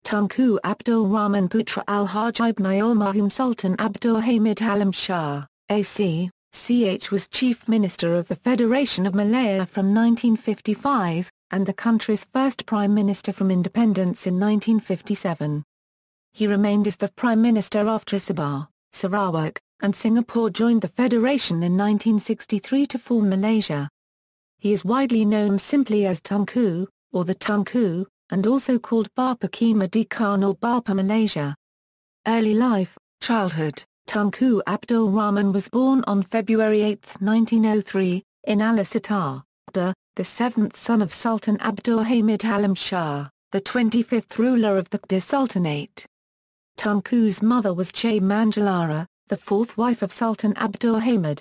Tunku Abdul Rahman Putra Al-Haj ibni Almarhum Sultan Abdulhamid Halim Shah, A.C. Ch was Chief Minister of the Federation of Malaya from 1955, and the country's first Prime Minister from independence in 1957. He remained as the Prime Minister after Sabah, Sarawak, and Singapore joined the Federation in 1963 to form Malaysia. He is widely known simply as Tunku, or the Tunku, and also called Bapa Kemerdekaan or Bapa Malaysia. Early life, childhood. Tunku Abdul Rahman was born on February 8, 1903, in Al-Haj, the seventh son of Sultan Abdulhamid Halim Shah, the 25th ruler of the Kedah Sultanate. Tunku's mother was Che Manjalara, the fourth wife of Sultan Abdulhamid.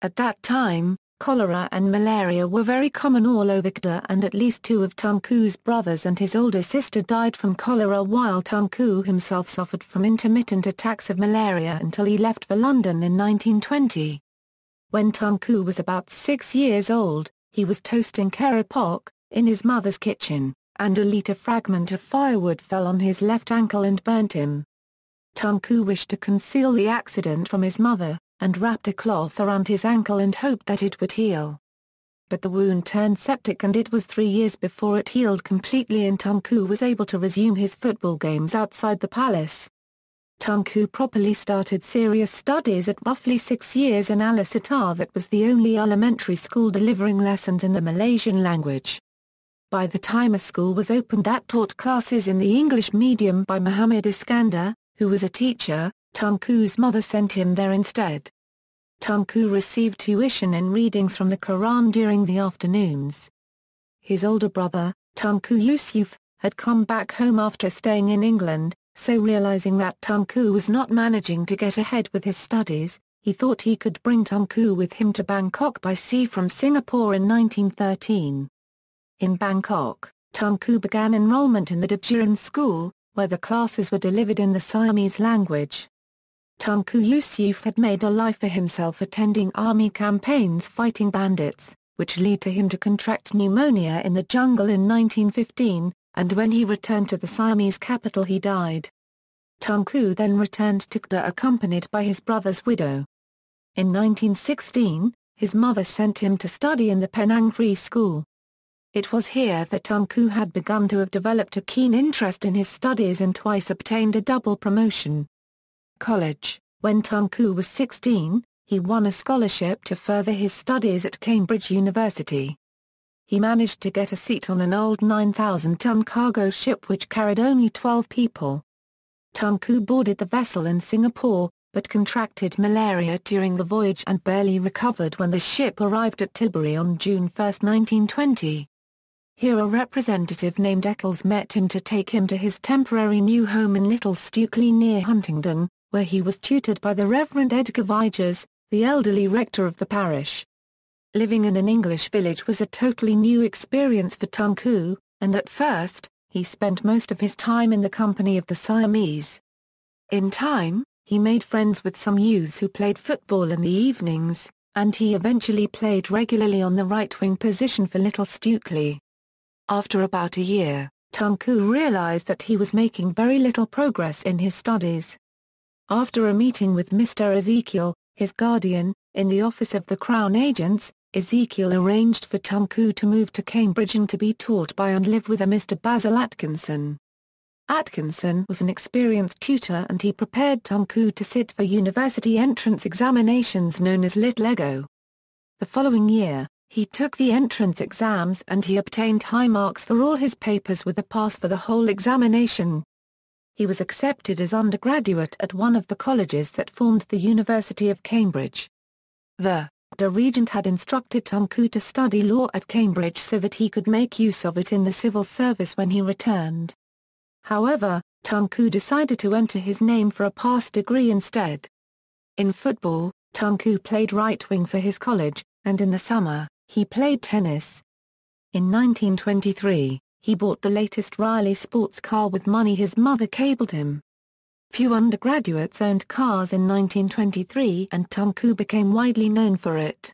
At that time, cholera and malaria were very common all over Kedah, and at least two of Tunku's brothers and his older sister died from cholera, while Tunku himself suffered from intermittent attacks of malaria until he left for London in 1920. When Tunku was about 6 years old, he was toasting keropok in his mother's kitchen, and a liter fragment of firewood fell on his left ankle and burnt him. Tunku wished to conceal the accident from his mother, and wrapped a cloth around his ankle and hoped that it would heal. But the wound turned septic, and it was 3 years before it healed completely and Tunku was able to resume his football games outside the palace. Tunku properly started serious studies at roughly 6 years in Al-Haj, that was the only elementary school delivering lessons in the Malaysian language. By the time a school was opened that taught classes in the English medium by Muhammad Iskandar, who was a teacher, Tunku's mother sent him there instead. Tunku received tuition and readings from the Quran during the afternoons. His older brother, Tunku Yusuf, had come back home after staying in England, so realizing that Tunku was not managing to get ahead with his studies, he thought he could bring Tunku with him to Bangkok by sea from Singapore in 1913. In Bangkok, Tunku began enrollment in the Attribution school, where the classes were delivered in the Siamese language. Tunku Yusuf had made a life for himself attending army campaigns fighting bandits, which led to him to contract pneumonia in the jungle in 1915, and when he returned to the Siamese capital he died. Tunku then returned to Kedah accompanied by his brother's widow. In 1916, his mother sent him to study in the Penang Free School. It was here that Tunku had begun to have developed a keen interest in his studies and twice obtained a double promotion. College. When Tunku was 16, he won a scholarship to further his studies at Cambridge University. He managed to get a seat on an old 9,000-ton cargo ship which carried only 12 people. Tunku boarded the vessel in Singapore, but contracted malaria during the voyage and barely recovered when the ship arrived at Tilbury on June 1, 1920. Here a representative named Eccles met him to take him to his temporary new home in Little Stukely near Huntingdon, where he was tutored by the Reverend Edgar Vigers, the elderly rector of the parish. Living in an English village was a totally new experience for Tunku, and at first, he spent most of his time in the company of the Siamese. In time, he made friends with some youths who played football in the evenings, and he eventually played regularly on the right-wing position for Little Stukely. After about a year, Tunku realized that he was making very little progress in his studies. After a meeting with Mr. Ezekiel, his guardian, in the office of the Crown Agents, Ezekiel arranged for Tunku to move to Cambridge and to be taught by and live with a Mr. Basil Atkinson. Atkinson was an experienced tutor and he prepared Tunku to sit for university entrance examinations known as Lit Lego. The following year, he took the entrance exams and he obtained high marks for all his papers with a pass for the whole examination. He was accepted as undergraduate at one of the colleges that formed the University of Cambridge. The Regent had instructed Tunku to study law at Cambridge so that he could make use of it in the civil service when he returned. However, Tunku decided to enter his name for a pass degree instead. In football, Tunku played right wing for his college, and in the summer, he played tennis. In 1923, he bought the latest Riley sports car with money his mother cabled him. Few undergraduates owned cars in 1923 and Tunku became widely known for it.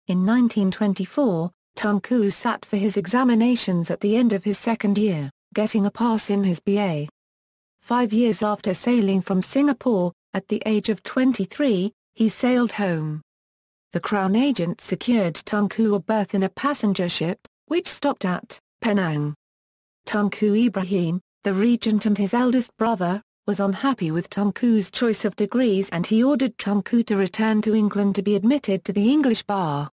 In 1924, Tunku sat for his examinations at the end of his second year, getting a pass in his BA. 5 years after sailing from Singapore, at the age of 23, he sailed home. The Crown agent secured Tunku a berth in a passenger ship, which stopped at Penang. Tunku Ibrahim, the regent and his eldest brother, was unhappy with Tunku's choice of degrees and he ordered Tunku to return to England to be admitted to the English bar.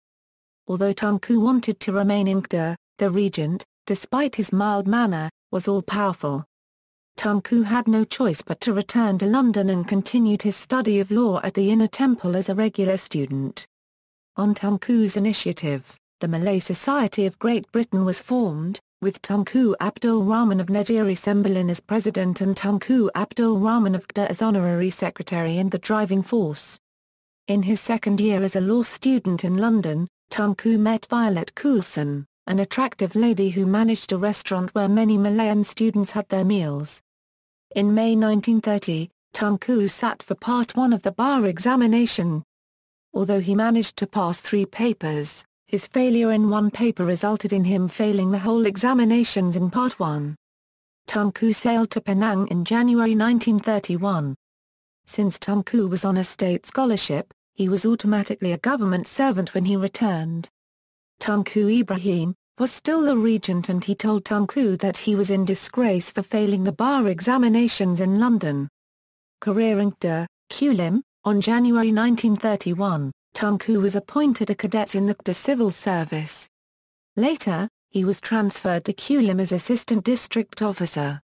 Although Tunku wanted to remain in Kedah, the regent, despite his mild manner, was all-powerful. Tunku had no choice but to return to London and continued his study of law at the Inner Temple as a regular student. On Tunku's initiative, the Malay Society of Great Britain was formed, with Tunku Abdul Rahman of Negeri Sembilan as president and Tunku Abdul Rahman of Kedah as honorary secretary and the driving force. In his second year as a law student in London, Tunku met Violet Coulson, an attractive lady who managed a restaurant where many Malayan students had their meals. In May 1930, Tunku sat for Part 1 of the bar examination. Although he managed to pass 3 papers, his failure in one paper resulted in him failing the whole examinations in Part 1. Tunku sailed to Penang in January 1931. Since Tunku was on a state scholarship, he was automatically a government servant when he returned. Tunku Ibrahim was still the regent and he told Tunku that he was in disgrace for failing the bar examinations in London. Career in Kedah, Halim. On January 1931, Tunku was appointed a cadet in the Kedah Civil Service. Later, he was transferred to Halim as assistant district officer.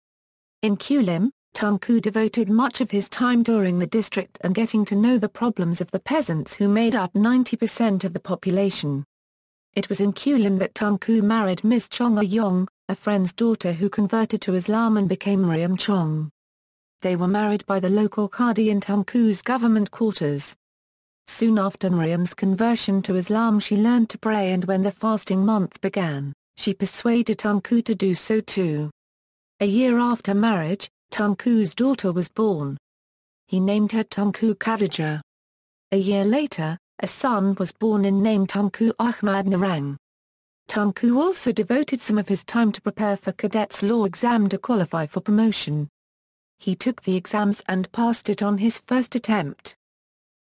In Halim, Tunku devoted much of his time touring the district and getting to know the problems of the peasants who made up 90% of the population. It was in Halim that Tunku married Miss Chong Ayong, a friend's daughter who converted to Islam and became Miriam Chong. They were married by the local Qadi in Tunku's government quarters. Soon after Miriam's conversion to Islam she learned to pray and when the fasting month began, she persuaded Tunku to do so too. A year after marriage, Tunku's daughter was born. He named her Tunku Khadijah. A year later, a son was born and named Tunku Ahmad Narang. Tunku also devoted some of his time to prepare for cadets law exam to qualify for promotion. He took the exams and passed it on his first attempt.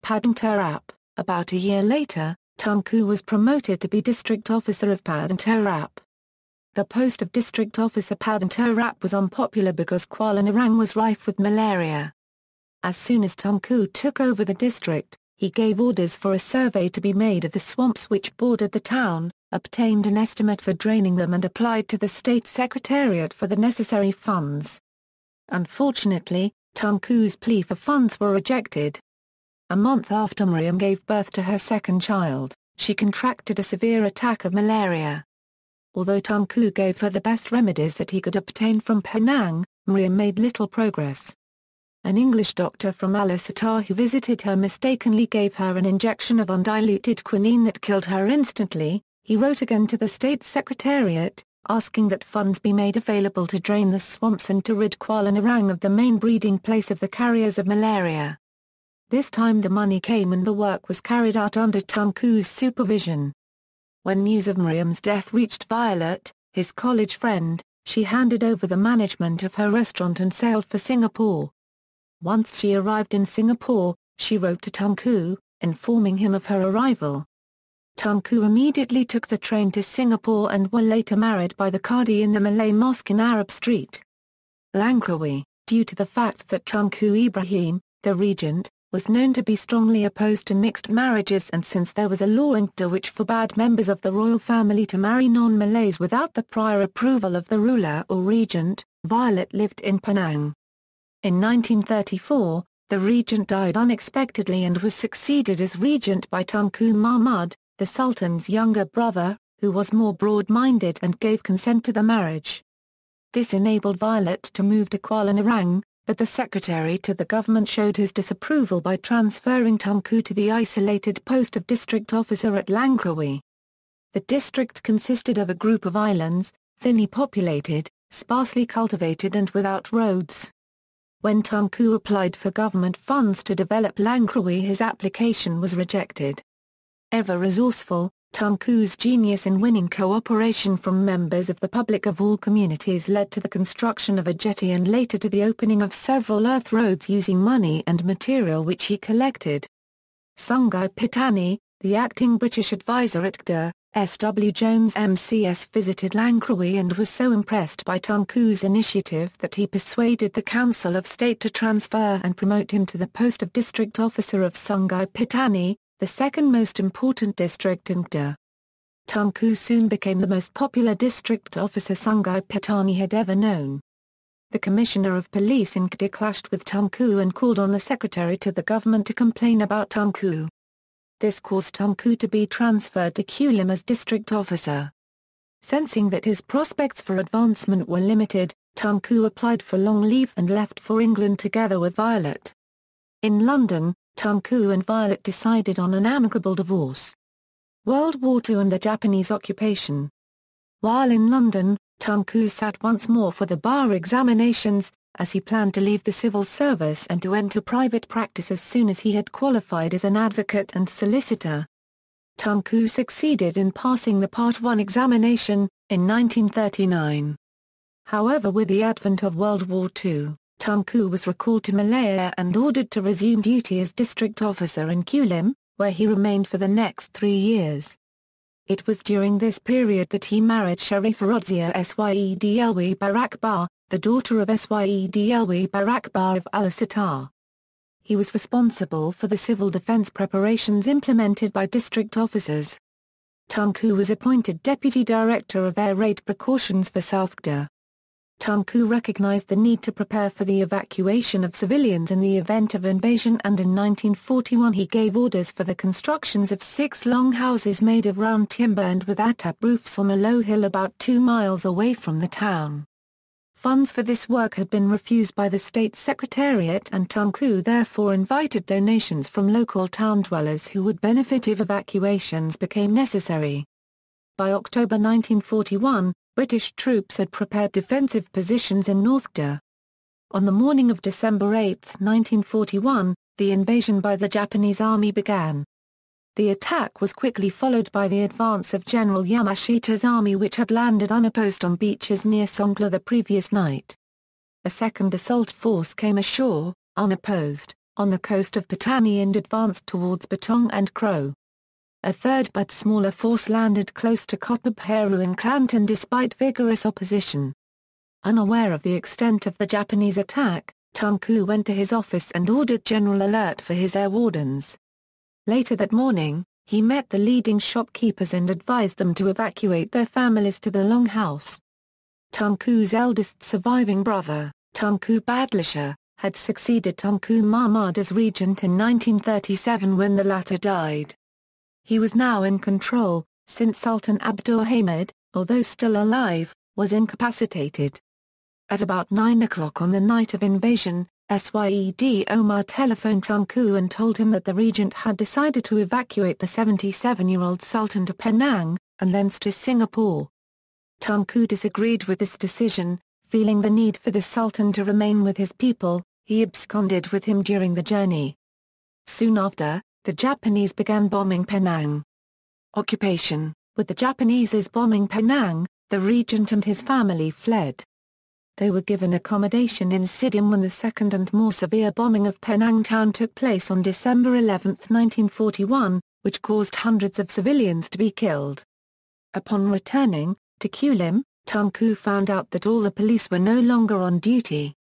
Padang Terap. About a year later, Tunku was promoted to be district officer of Padang Terap. The post of district officer Padang Terap was unpopular because Kuala Nerang was rife with malaria. As soon as Tunku took over the district, he gave orders for a survey to be made of the swamps which bordered the town, obtained an estimate for draining them and applied to the state secretariat for the necessary funds. Unfortunately, Tunku's plea for funds were rejected. A month after Miriam gave birth to her second child, she contracted a severe attack of malaria. Although Tunku gave her the best remedies that he could obtain from Penang, Miriam made little progress. An English doctor from Al-Haj who visited her mistakenly gave her an injection of undiluted quinine that killed her instantly. He wrote again to the state secretariat, asking that funds be made available to drain the swamps and to rid Kuala Nerang of the main breeding place of the carriers of malaria. This time the money came and the work was carried out under Tunku's supervision. When news of Miriam's death reached Violet, his college friend, she handed over the management of her restaurant and sailed for Singapore. Once she arrived in Singapore, she wrote to Tunku, informing him of her arrival. Tunku immediately took the train to Singapore and were later married by the Qadi in the Malay Mosque in Arab Street, Langkawi. Due to the fact that Tunku Ibrahim, the regent, was known to be strongly opposed to mixed marriages and since there was a law in Kedah which forbade members of the royal family to marry non-Malays without the prior approval of the ruler or regent, Violet lived in Penang. In 1934, the regent died unexpectedly and was succeeded as regent by Tunku Mahmud, the Sultan's younger brother, who was more broad-minded and gave consent to the marriage. This enabled Violet to move to Kuala Nerang, but the secretary to the government showed his disapproval by transferring Tunku to the isolated post of district officer at Langkawi. The district consisted of a group of islands, thinly populated, sparsely cultivated and without roads. When Tunku applied for government funds to develop Langkawi his application was rejected. Ever resourceful, Tunku's genius in winning cooperation from members of the public of all communities led to the construction of a jetty and later to the opening of several earth roads using money and material which he collected. Sungai Petani, the acting British advisor at Kedah, S.W. Jones MCS visited Langkawi and was so impressed by Tunku's initiative that he persuaded the Council of State to transfer and promote him to the post of District Officer of Sungai Petani, the second most important district in Kedah. Tunku soon became the most popular district officer Sungai Petani had ever known. The Commissioner of Police in Kedah clashed with Tunku and called on the Secretary to the government to complain about Tunku. This caused Tunku to be transferred to Kulim as district officer. Sensing that his prospects for advancement were limited, Tunku applied for long leave and left for England together with Violet. In London, Tunku and Violet decided on an amicable divorce. World War II and the Japanese occupation. While in London, Tunku sat once more for the bar examinations, as he planned to leave the civil service and to enter private practice as soon as he had qualified as an advocate and solicitor. Tunku succeeded in passing the Part 1 examination, in 1939. However, with the advent of World War II, Tunku was recalled to Malaya and ordered to resume duty as district officer in Kulim, where he remained for the next 3 years. It was during this period that he married Sharifa Rodzia Syedlwi Barakbar, the daughter of Syedlwi Barakbar of Al-Sitar. He was responsible for the civil defence preparations implemented by district officers. Tunku was appointed Deputy Director of Air Raid Precautions for South Kedah. Tunku recognized the need to prepare for the evacuation of civilians in the event of invasion, and in 1941 he gave orders for the constructions of 6 longhouses made of round timber and with atap roofs on a low hill about 2 miles away from the town. Funds for this work had been refused by the State Secretariat, and Tunku therefore invited donations from local town dwellers who would benefit if evacuations became necessary. By October 1941, British troops had prepared defensive positions in North Kedah. On the morning of December 8, 1941, the invasion by the Japanese army began. The attack was quickly followed by the advance of General Yamashita's army, which had landed unopposed on beaches near Songkhla the previous night. A second assault force came ashore, unopposed, on the coast of Petani and advanced towards Batong and Crow. A third but smaller force landed close to Kotapheru in Clanton despite vigorous opposition. Unaware of the extent of the Japanese attack, Tunku went to his office and ordered general alert for his air wardens. Later that morning, he met the leading shopkeepers and advised them to evacuate their families to the Longhouse. Tunku's eldest surviving brother, Tunku Badlisha, had succeeded Tunku Mahmud as regent in 1937 when the latter died. He was now in control, since Sultan Abdulhamid, although still alive, was incapacitated. At about 9 o'clock on the night of invasion, Syed Omar telephoned Tunku and told him that the regent had decided to evacuate the 77-year-old Sultan to Penang, and thence to Singapore. Tunku disagreed with this decision, feeling the need for the Sultan to remain with his people. He absconded with him during the journey. Soon after, the Japanese began bombing Penang. Occupation. With the Japaneses bombing Penang, the regent and his family fled. They were given accommodation in Sidim when the second and more severe bombing of Penang town took place on December 11, 1941, which caused hundreds of civilians to be killed. Upon returning to Kulim, Tunku found out that all the police were no longer on duty.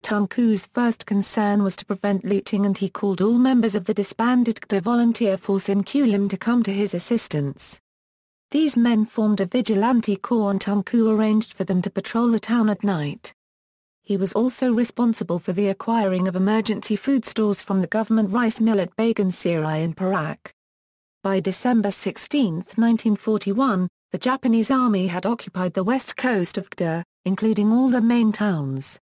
Tunku's first concern was to prevent looting, and he called all members of the disbanded Kedah volunteer force in Kulim to come to his assistance. These men formed a vigilante corps and Tunku arranged for them to patrol the town at night. He was also responsible for the acquiring of emergency food stores from the government rice mill at Bagan Serai in Perak. By December 16, 1941, the Japanese army had occupied the west coast of Kedah, including all the main towns.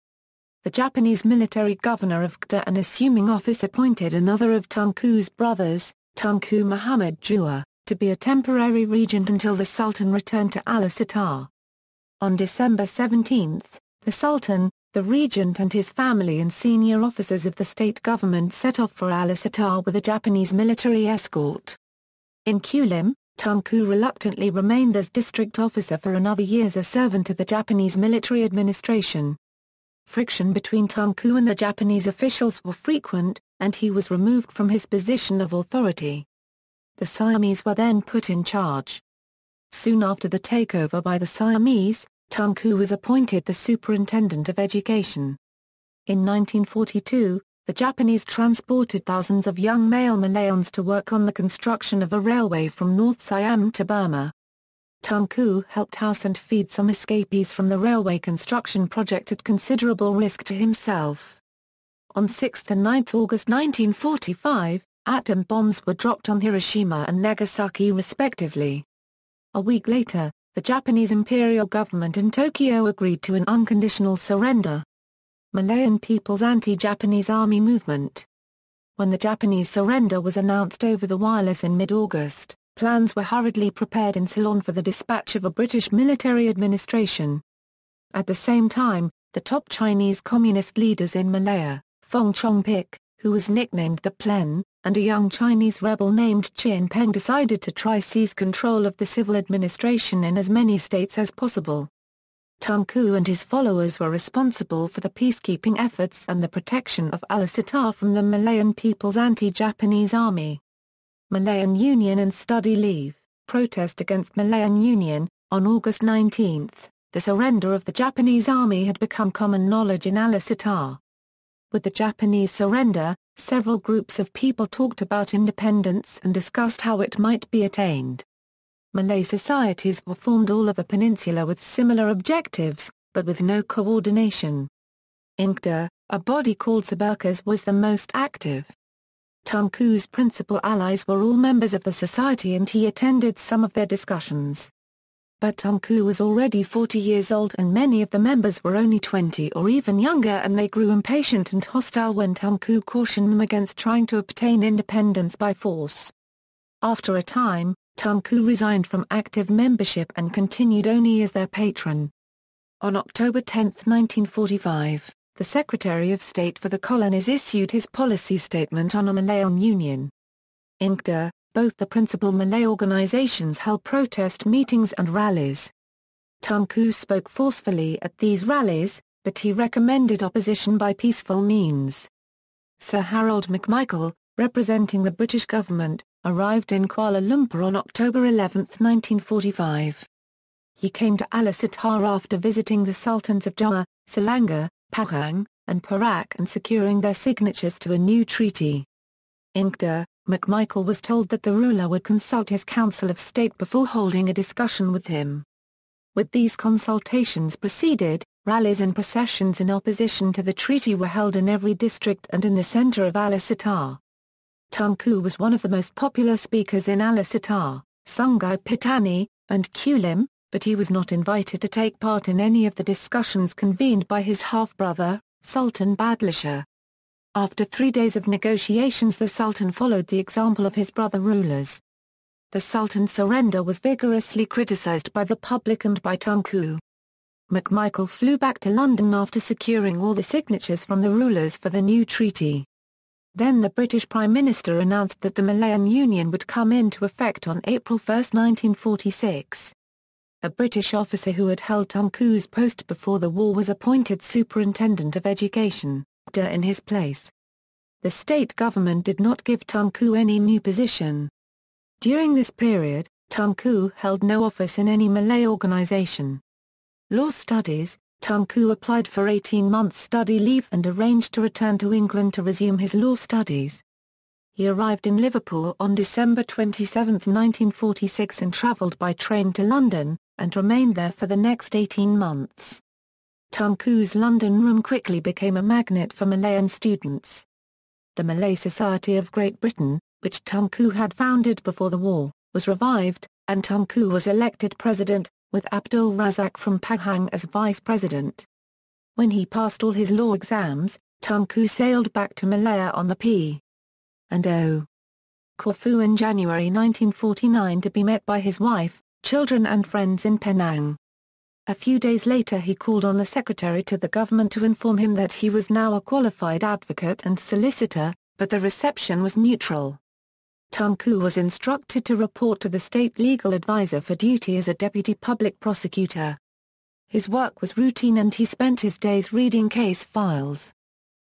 The Japanese military governor of Kedah, an assuming office, appointed another of Tunku's brothers, Tunku Muhammad Jua, to be a temporary regent until the Sultan returned to Al-Sitar. On December 17, the Sultan, the regent and his family and senior officers of the state government set off for Al-Sitar with a Japanese military escort. In Kulim, Tunku reluctantly remained as district officer for another year as a servant to the Japanese military administration. Friction between Tunku and the Japanese officials were frequent, and he was removed from his position of authority. The Siamese were then put in charge. Soon after the takeover by the Siamese, Tunku was appointed the Superintendent of Education. In 1942, the Japanese transported thousands of young male Malayans to work on the construction of a railway from North Siam to Burma. Tunku helped house and feed some escapees from the railway construction project at considerable risk to himself. On 6 and 9 August 1945, atom bombs were dropped on Hiroshima and Nagasaki respectively. A week later, the Japanese imperial government in Tokyo agreed to an unconditional surrender. Malayan People's Anti-Japanese Army Movement. When the Japanese surrender was announced over the wireless in mid-August, plans were hurriedly prepared in Ceylon for the dispatch of a British military administration. At the same time, the top Chinese communist leaders in Malaya, Fong Chongpik, who was nicknamed the Plen, and a young Chinese rebel named Chin Peng decided to try seize control of the civil administration in as many states as possible. Tunku and his followers were responsible for the peacekeeping efforts and the protection of Al-Sitar from the Malayan People's Anti-Japanese Army. Malayan Union and Study Leave, protest against Malayan Union. On August 19, the surrender of the Japanese army had become common knowledge in Al-Sitar. With the Japanese surrender, several groups of people talked about independence and discussed how it might be attained. Malay societies were formed all over the peninsula with similar objectives, but with no coordination. Inkda, a body called Sabakas, was the most active. Tunku's principal allies were all members of the society and he attended some of their discussions. But Tunku was already 40 years old and many of the members were only 20 or even younger, and they grew impatient and hostile when Tunku cautioned them against trying to obtain independence by force. After a time, Tunku resigned from active membership and continued only as their patron. On October 10, 1945, the Secretary of State for the Colonies issued his policy statement on a Malayan Union. Inkda, both the principal Malay organizations held protest meetings and rallies. Tunku spoke forcefully at these rallies, but he recommended opposition by peaceful means. Sir Harold McMichael, representing the British government, arrived in Kuala Lumpur on October 11, 1945. He came to Al-Sitar after visiting the sultans of Jawa, Selangor, Pahang, and Perak and securing their signatures to a new treaty. Inkda, McMichael was told that the ruler would consult his Council of State before holding a discussion with him. With these consultations preceded, rallies and processions in opposition to the treaty were held in every district and in the centre of Al-Sitar. Tunku was one of the most popular speakers in Al-Sitar, Sungai Petani, and Kulim, but he was not invited to take part in any of the discussions convened by his half-brother, Sultan Badlishah. After 3 days of negotiations, the Sultan followed the example of his brother rulers. The Sultan's surrender was vigorously criticised by the public and by Tunku. McMichael flew back to London after securing all the signatures from the rulers for the new treaty. Then the British Prime Minister announced that the Malayan Union would come into effect on April 1, 1946. A British officer who had held Tunku's post before the war was appointed Superintendent of Education, in his place. The state government did not give Tunku any new position. During this period, Tunku held no office in any Malay organisation. Law studies. Tunku applied for 18 months study leave and arranged to return to England to resume his law studies. He arrived in Liverpool on December 27, 1946 and travelled by train to London, and remained there for the next 18 months. Tunku's London room quickly became a magnet for Malayan students. The Malay Society of Great Britain, which Tunku had founded before the war, was revived, and Tunku was elected president, with Abdul Razak from Pahang as vice president. When he passed all his law exams, Tunku sailed back to Malaya on the P&O Corfu in January 1949 to be met by his wife, children and friends in Penang. A few days later he called on the secretary to the government to inform him that he was now a qualified advocate and solicitor, but the reception was neutral. Tunku was instructed to report to the state legal advisor for duty as a deputy public prosecutor. His work was routine and he spent his days reading case files.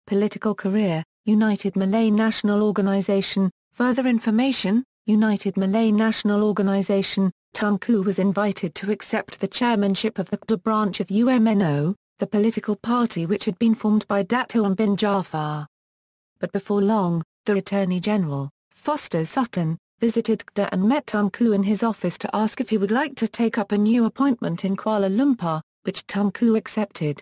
Political career, United Malay National Organisation. Further information, United Malay National Organisation. Tunku was invited to accept the chairmanship of the Kedah branch of UMNO, the political party which had been formed by Dato' bin Jaafar. But before long, the Attorney General, Foster Sultan, visited Kedah and met Tunku in his office to ask if he would like to take up a new appointment in Kuala Lumpur, which Tunku accepted.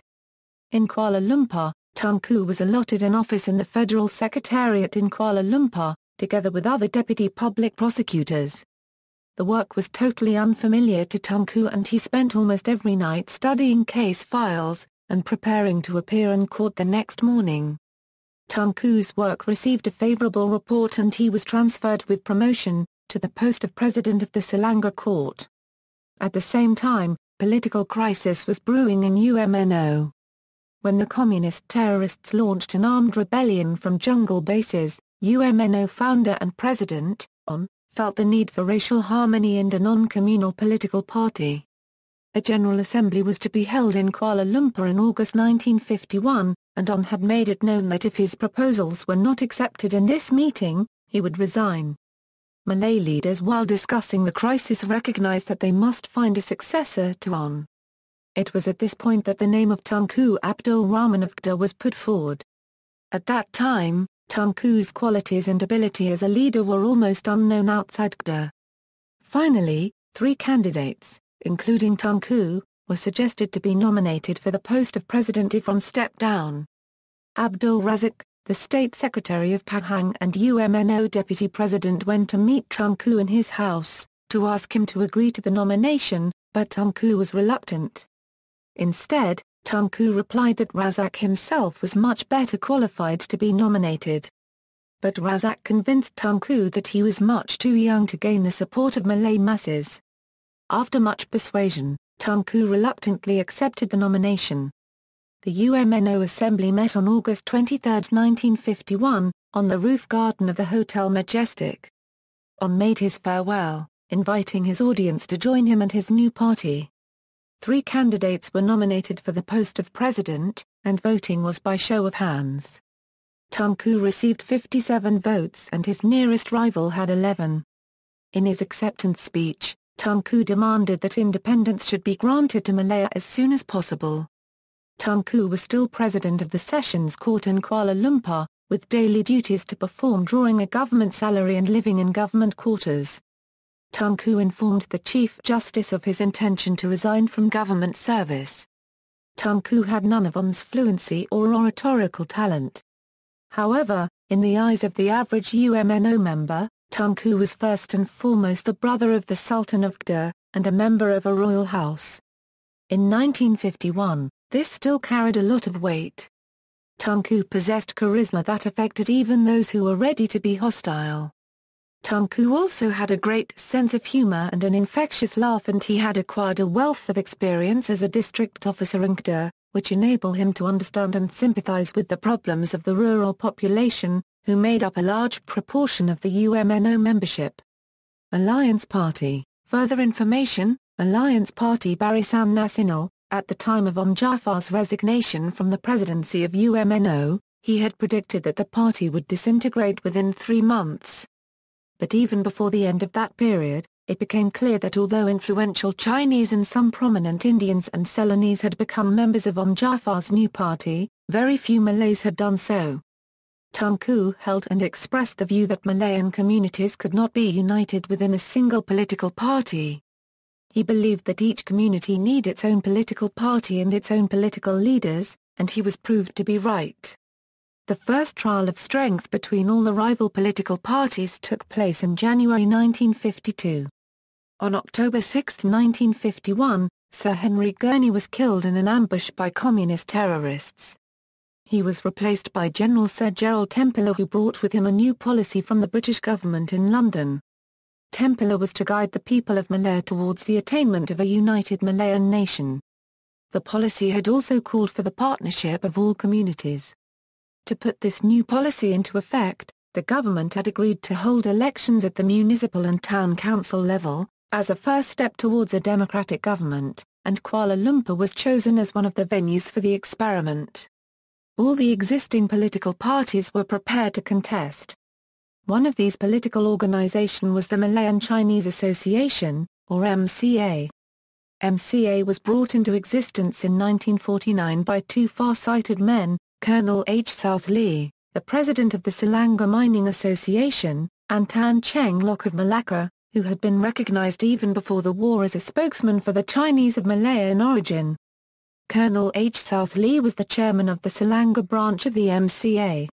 In Kuala Lumpur, Tunku was allotted an office in the Federal Secretariat in Kuala Lumpur, together with other deputy public prosecutors. The work was totally unfamiliar to Tunku and he spent almost every night studying case files, and preparing to appear in court the next morning. Tunku's work received a favourable report and he was transferred with promotion, to the post of President of the Selangor Court. At the same time, political crisis was brewing in UMNO. When the communist terrorists launched an armed rebellion from jungle bases, UMNO founder and president, felt the need for racial harmony and a non-communal political party. A General Assembly was to be held in Kuala Lumpur in August 1951, and had made it known that if his proposals were not accepted in this meeting, he would resign. Malay leaders while discussing the crisis recognized that they must find a successor to ON. It was at this point that the name of Tunku Abdul Rahman of Kedah was put forward. At that time, Tunku's qualities and ability as a leader were almost unknown outside Kedah. Finally, 3 candidates, including Tunku, were suggested to be nominated for the post of president if ON stepped down. Abdul Razak, the State Secretary of Pahang and UMNO Deputy President, went to meet Tunku in his house, to ask him to agree to the nomination, but Tunku was reluctant. Instead, Tunku replied that Razak himself was much better qualified to be nominated. But Razak convinced Tunku that he was much too young to gain the support of Malay masses. After much persuasion, Tunku reluctantly accepted the nomination. The UMNO Assembly met on August 23, 1951, on the roof garden of the Hotel Majestic. ON made his farewell, inviting his audience to join him and his new party. 3 candidates were nominated for the post of president, and voting was by show of hands. Tunku received 57 votes and his nearest rival had 11. In his acceptance speech, Tunku demanded that independence should be granted to Malaya as soon as possible. Tunku was still president of the Sessions Court in Kuala Lumpur, with daily duties to perform, drawing a government salary and living in government quarters. Tunku informed the Chief Justice of his intention to resign from government service. Tunku had none of ON's fluency or oratorical talent. However, in the eyes of the average UMNO member, Tunku was first and foremost the brother of the Sultan of Kedah, and a member of a royal house. In 1951, this still carried a lot of weight. Tunku possessed charisma that affected even those who were ready to be hostile. Tunku also had a great sense of humor and an infectious laugh, and he had acquired a wealth of experience as a district officer in Kedah, which enabled him to understand and sympathize with the problems of the rural population, who made up a large proportion of the UMNO membership. Alliance Party. Further information, Alliance Party Barisan Nasional. At the time of ON Jaafar's resignation from the presidency of UMNO, he had predicted that the party would disintegrate within 3 months. But even before the end of that period, it became clear that although influential Chinese and some prominent Indians and Ceylonese had become members of ON Jaafar's new party, very few Malays had done so. Tunku held and expressed the view that Malayan communities could not be united within a single political party. He believed that each community needed its own political party and its own political leaders, and he was proved to be right. The first trial of strength between all the rival political parties took place in January 1952. On October 6, 1951, Sir Henry Gurney was killed in an ambush by communist terrorists. He was replaced by General Sir Gerald Templer, who brought with him a new policy from the British government in London. Templer was to guide the people of Malaya towards the attainment of a united Malayan nation. The policy had also called for the partnership of all communities. To put this new policy into effect, the government had agreed to hold elections at the municipal and town council level, as a first step towards a democratic government, and Kuala Lumpur was chosen as one of the venues for the experiment. All the existing political parties were prepared to contest. One of these political organizations was the Malayan Chinese Association, or MCA. MCA was brought into existence in 1949 by two far-sighted men, Colonel H. South Lee, the president of the Selangor Mining Association, and Tan Cheng Lock of Malacca, who had been recognized even before the war as a spokesman for the Chinese of Malayan origin. Colonel H. South Lee was the chairman of the Selangor branch of the MCA.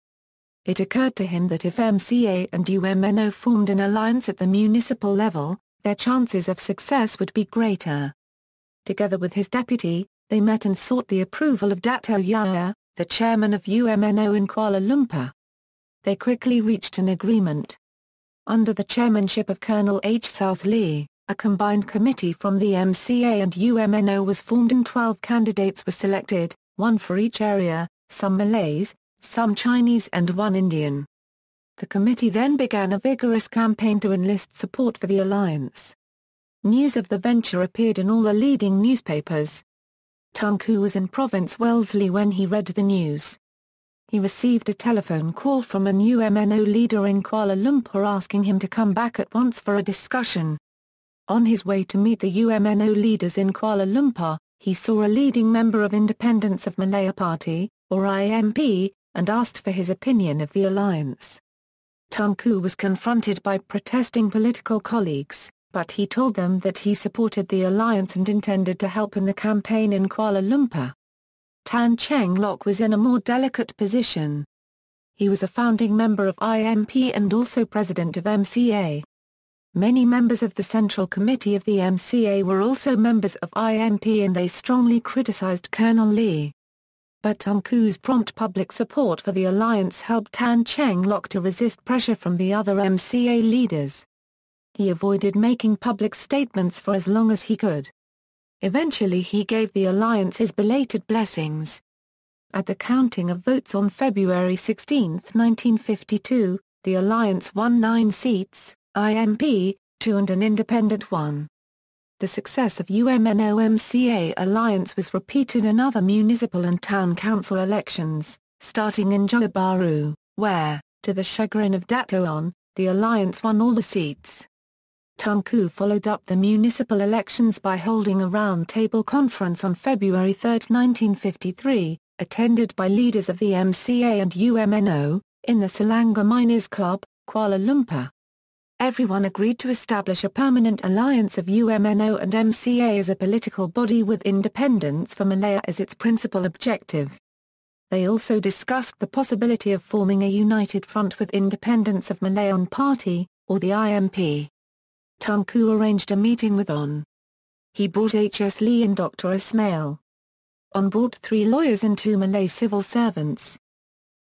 It occurred to him that if MCA and UMNO formed an alliance at the municipal level, their chances of success would be greater. Together with his deputy, they met and sought the approval of Dato' Yahya, the chairman of UMNO in Kuala Lumpur. They quickly reached an agreement. Under the chairmanship of Colonel H. South Lee, a combined committee from the MCA and UMNO was formed and 12 candidates were selected, one for each area, some Malays, some Chinese and one Indian. The committee then began a vigorous campaign to enlist support for the alliance. News of the venture appeared in all the leading newspapers. Tunku was in Province Wellesley when he read the news. He received a telephone call from an UMNO leader in Kuala Lumpur asking him to come back at once for a discussion. On his way to meet the UMNO leaders in Kuala Lumpur, he saw a leading member of Independence of Malaya Party, or IMP, and asked for his opinion of the alliance. Tunku was confronted by protesting political colleagues, but he told them that he supported the alliance and intended to help in the campaign in Kuala Lumpur. Tan Cheng Lock was in a more delicate position. He was a founding member of IMP and also president of MCA. Many members of the Central Committee of the MCA were also members of IMP and they strongly criticized Colonel Lee. But Tunku's prompt public support for the alliance helped Tan Cheng Lock to resist pressure from the other MCA leaders. He avoided making public statements for as long as he could. Eventually he gave the alliance his belated blessings. At the counting of votes on February 16, 1952, the alliance won 9 seats, IMP, 2 and an independent 1. The success of UMNO-MCA alliance was repeated in other municipal and town council elections, starting in Johor Bahru, where, to the chagrin of Dato' On, the alliance won all the seats. Tunku followed up the municipal elections by holding a round-table conference on February 3, 1953, attended by leaders of the MCA and UMNO, in the Selangor Miners Club, Kuala Lumpur. Everyone agreed to establish a permanent alliance of UMNO and MCA as a political body with independence for Malaya as its principal objective. They also discussed the possibility of forming a united front with Independence of Malayan Party, or the IMP. Tunku arranged a meeting with On. He brought H.S. Lee and Dr. Ismail. On brought 3 lawyers and 2 Malay civil servants.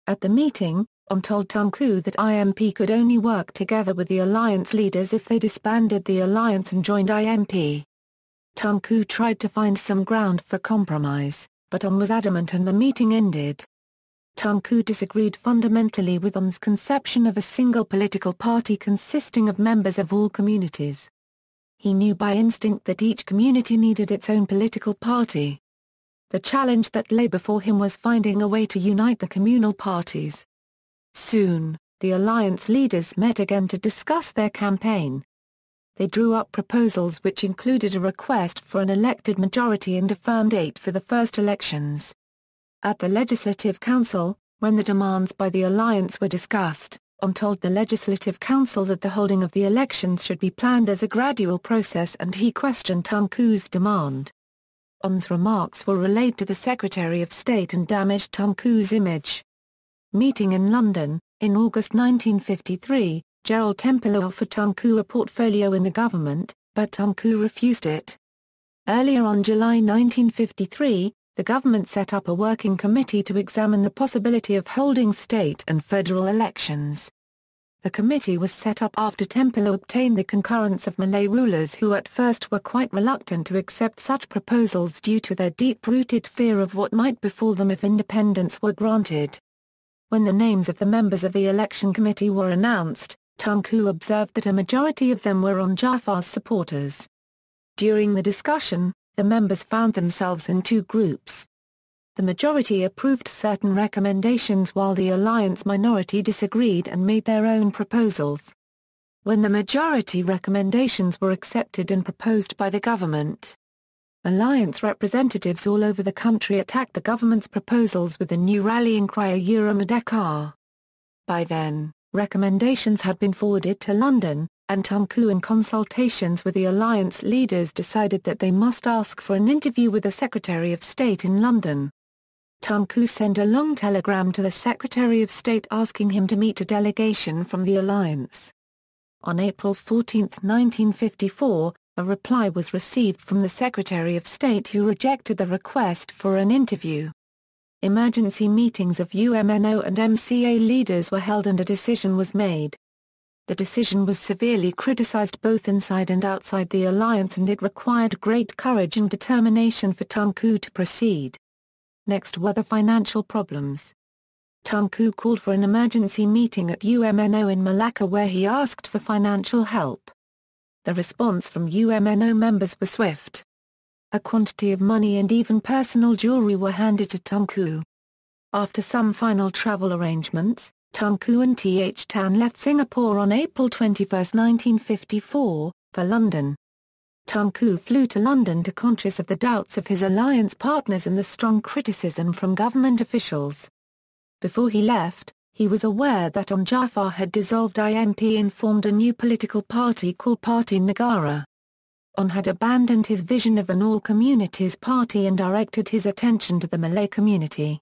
At the meeting, On told Tunku that IMP could only work together with the alliance leaders if they disbanded the alliance and joined IMP. Tunku tried to find some ground for compromise, but On was adamant and the meeting ended. Tunku disagreed fundamentally with On's conception of a single political party consisting of members of all communities. He knew by instinct that each community needed its own political party. The challenge that lay before him was finding a way to unite the communal parties. Soon, the alliance leaders met again to discuss their campaign. They drew up proposals which included a request for an elected majority and a firm date for the first elections. At the Legislative Council, when the demands by the alliance were discussed, On told the Legislative Council that the holding of the elections should be planned as a gradual process and he questioned Tunku's demand. On's remarks were relayed to the Secretary of State and damaged Tunku's image. Meeting in London, in August 1953, Gerald Templer offered Tunku a portfolio in the government, but Tunku refused it. Earlier on July 1953, the government set up a working committee to examine the possibility of holding state and federal elections. The committee was set up after Templer obtained the concurrence of Malay rulers who at first were quite reluctant to accept such proposals due to their deep-rooted fear of what might befall them if independence were granted. When the names of the members of the election committee were announced, Tunku observed that a majority of them were on Jafar's supporters. During the discussion, the members found themselves in two groups. The majority approved certain recommendations while the alliance minority disagreed and made their own proposals. When the majority recommendations were accepted and proposed by the government, alliance representatives all over the country attacked the government's proposals with the new rallying cry Merdeka. By then, recommendations had been forwarded to London, and Tunku in consultations with the alliance leaders decided that they must ask for an interview with the Secretary of State in London. Tunku sent a long telegram to the Secretary of State asking him to meet a delegation from the alliance. On April 14, 1954, a reply was received from the Secretary of State who rejected the request for an interview. Emergency meetings of UMNO and MCA leaders were held and a decision was made. The decision was severely criticized both inside and outside the alliance, and it required great courage and determination for Tunku to proceed. Next were the financial problems. Tunku called for an emergency meeting at UMNO in Malacca where he asked for financial help. The response from UMNO members was swift. A quantity of money and even personal jewelry were handed to Tunku. After some final travel arrangements, Tunku and Tan left Singapore on April 21, 1954, for London. Tunku flew to London conscious of the doubts of his alliance partners and the strong criticism from government officials. Before he left, he was aware that Jafar had dissolved IMP and formed a new political party called Parti Negara. Had abandoned his vision of an all-communities party and directed his attention to the Malay community.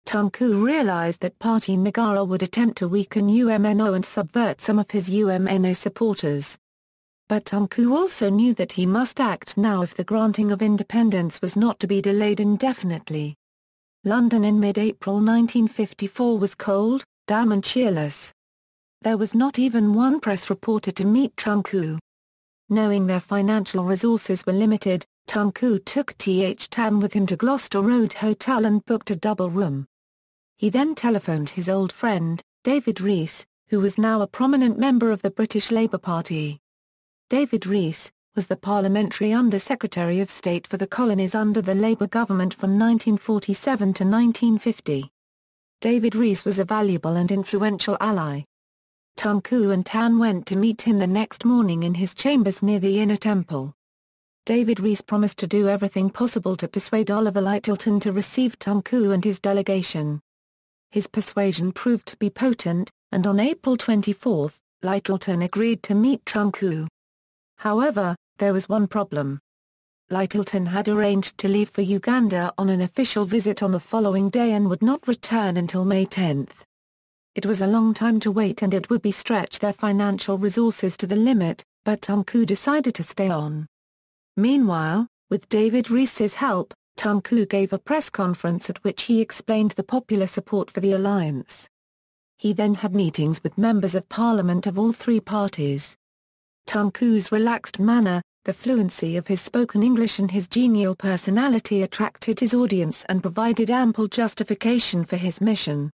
Tunku realized that Parti Negara would attempt to weaken UMNO and subvert some of his UMNO supporters. But Tunku also knew that he must act now if the granting of independence was not to be delayed indefinitely. London in mid-April 1954 was cold, damp and cheerless. There was not even one press reporter to meet Tunku. Knowing their financial resources were limited, Tunku took Tan with him to Gloucester Road Hotel and booked a double room. He then telephoned his old friend, David Rees, who was now a prominent member of the British Labour Party. David Rees was the Parliamentary Under-Secretary of State for the Colonies under the Labour government from 1947 to 1950. David Rees was a valuable and influential ally. Tunku and Tan went to meet him the next morning in his chambers near the Inner Temple. David Rees promised to do everything possible to persuade Oliver Lyttelton to receive Tunku and his delegation. His persuasion proved to be potent, and on April 24, Lyttelton agreed to meet Tunku. However, there was one problem. Lyttelton had arranged to leave for Uganda on an official visit on the following day and would not return until May 10. It was a long time to wait and it would be stretch their financial resources to the limit, but Tunku decided to stay on. Meanwhile, with David Rees's help, Tunku gave a press conference at which he explained the popular support for the alliance. He then had meetings with members of parliament of all three parties. Tunku's relaxed manner, the fluency of his spoken English and his genial personality attracted his audience and provided ample justification for his mission.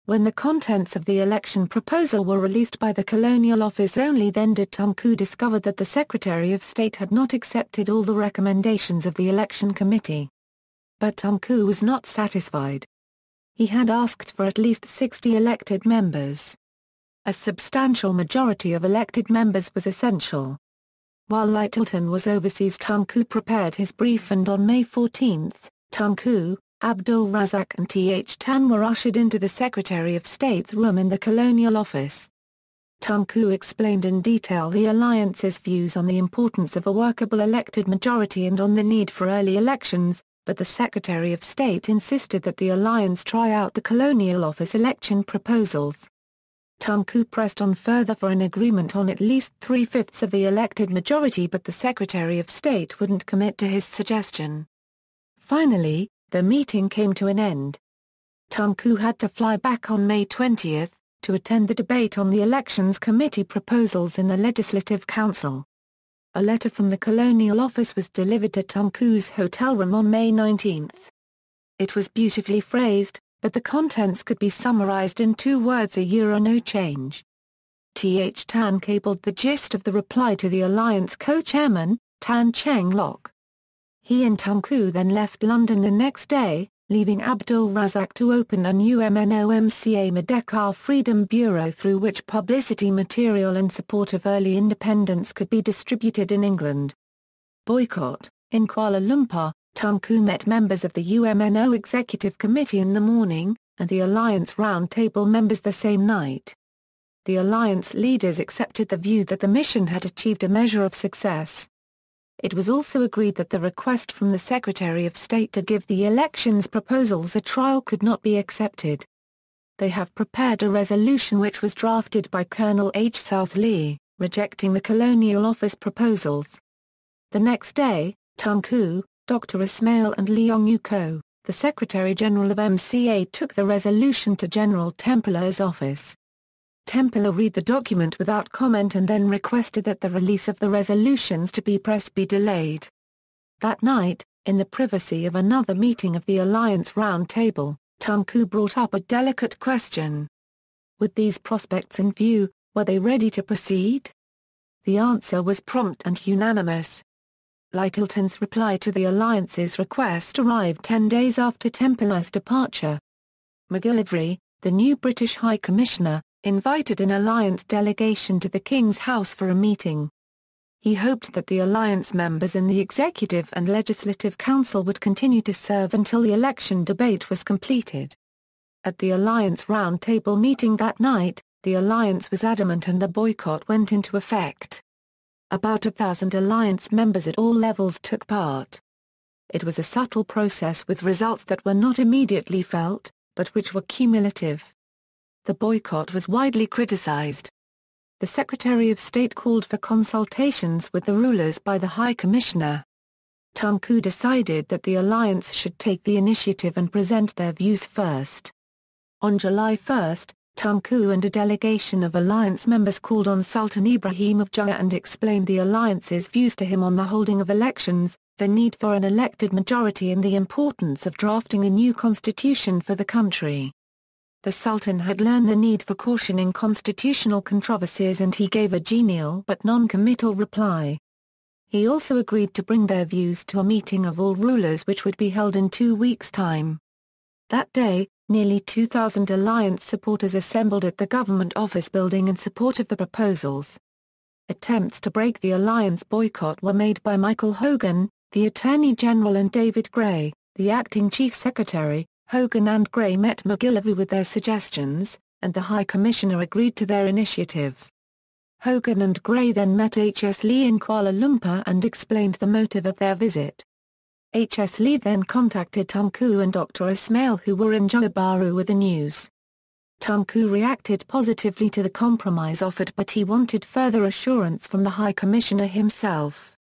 When the contents of the election proposal were released by the Colonial Office, only then did Tunku discover that the Secretary of State had not accepted all the recommendations of the election committee. But Tunku was not satisfied. He had asked for at least 60 elected members. A substantial majority of elected members was essential. While Lyttelton was overseas, Tunku prepared his brief, and on May 14, Tunku, Abdul Razak and Tan were ushered into the Secretary of State's room in the Colonial Office. Tunku explained in detail the alliance's views on the importance of a workable elected majority and on the need for early elections, but the Secretary of State insisted that the alliance try out the Colonial Office election proposals. Tunku pressed on further for an agreement on at least 3/5 of the elected majority, but the Secretary of State wouldn't commit to his suggestion. Finally, the meeting came to an end. Tunku had to fly back on May 20, to attend the debate on the Elections Committee proposals in the Legislative Council. A letter from the Colonial Office was delivered to Tunku's hotel room on May 19. It was beautifully phrased, but the contents could be summarized in 2 words: no change. Tan cabled the gist of the reply to the Alliance co-chairman, Tan Cheng Lok. He and Tunku then left London the next day, leaving Abdul Razak to open the new MNO-MCA Merdeka Freedom Bureau, through which publicity material in support of early independence could be distributed in England. Boycott. In Kuala Lumpur, Tunku met members of the UMNO Executive Committee in the morning, and the Alliance Round Table members the same night. The Alliance leaders accepted the view that the mission had achieved a measure of success. It was also agreed that the request from the Secretary of State to give the elections proposals a trial could not be accepted. They have prepared a resolution which was drafted by Colonel H. South Lee, rejecting the Colonial Office proposals. The next day, Tunku, Dr. Ismail and Leong Yuko, the Secretary-General of MCA, took the resolution to General Templer's office. Templer read the document without comment and then requested that the release of the resolutions to be pressed be delayed. That night, in the privacy of another meeting of the Alliance Round Table, Tunku brought up a delicate question. With these prospects in view, were they ready to proceed? The answer was prompt and unanimous. Lyttelton's reply to the Alliance's request arrived 10 days after Templer's departure. MacGillivray, the new British High Commissioner, invited an Alliance delegation to the King's House for a meeting. He hoped that the Alliance members in the Executive and Legislative Council would continue to serve until the election debate was completed. At the Alliance Round Table meeting that night, the Alliance was adamant and the boycott went into effect. About 1,000 Alliance members at all levels took part. It was a subtle process with results that were not immediately felt, but which were cumulative. The boycott was widely criticized. The Secretary of State called for consultations with the rulers by the High Commissioner. Tunku decided that the Alliance should take the initiative and present their views first. On July 1, Tunku and a delegation of Alliance members called on Sultan Ibrahim of Jawa and explained the Alliance's views to him on the holding of elections, the need for an elected majority and the importance of drafting a new constitution for the country. The Sultan had learned the need for caution in constitutional controversies and he gave a genial but non-committal reply. He also agreed to bring their views to a meeting of all rulers which would be held in 2 weeks' time. That day, nearly 2,000 Alliance supporters assembled at the Government Office building in support of the proposals. Attempts to break the Alliance boycott were made by Michael Hogan, the Attorney General, and David Gray, the Acting Chief Secretary. Hogan and Gray met MacGillivray with their suggestions, and the High Commissioner agreed to their initiative. Hogan and Gray then met H.S. Lee in Kuala Lumpur and explained the motive of their visit. H.S. Lee then contacted Tunku and Dr. Ismail, who were in Johor Bahru, with the news. Tunku reacted positively to the compromise offered, but he wanted further assurance from the High Commissioner himself.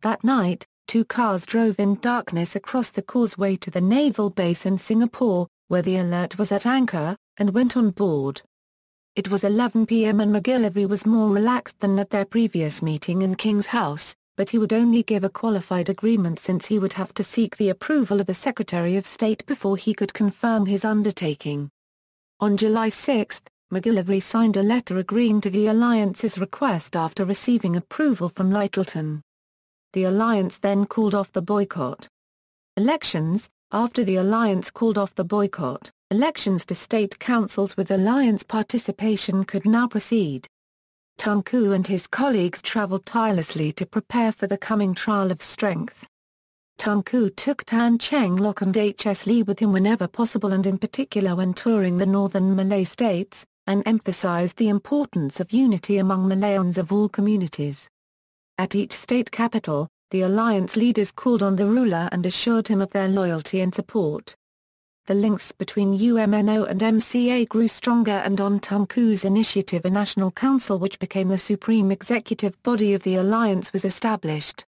That night, 2 cars drove in darkness across the causeway to the naval base in Singapore, where the Alert was at anchor, and went on board. It was 11 p.m. and MacGillivray was more relaxed than at their previous meeting in King's House, but he would only give a qualified agreement since he would have to seek the approval of the Secretary of State before he could confirm his undertaking. On July 6, MacGillivray signed a letter agreeing to the Alliance's request after receiving approval from Lyttelton. The Alliance then called off the boycott. Elections. After the Alliance called off the boycott, elections to state councils with Alliance participation could now proceed. Tunku and his colleagues travelled tirelessly to prepare for the coming trial of strength. Tunku took Tan Cheng Lok and H.S. Lee with him whenever possible, and in particular when touring the northern Malay states, and emphasized the importance of unity among Malayans of all communities. At each state capital, the Alliance leaders called on the ruler and assured him of their loyalty and support. The links between UMNO and MCA grew stronger, and on Tunku's initiative a National Council, which became the supreme executive body of the Alliance, was established.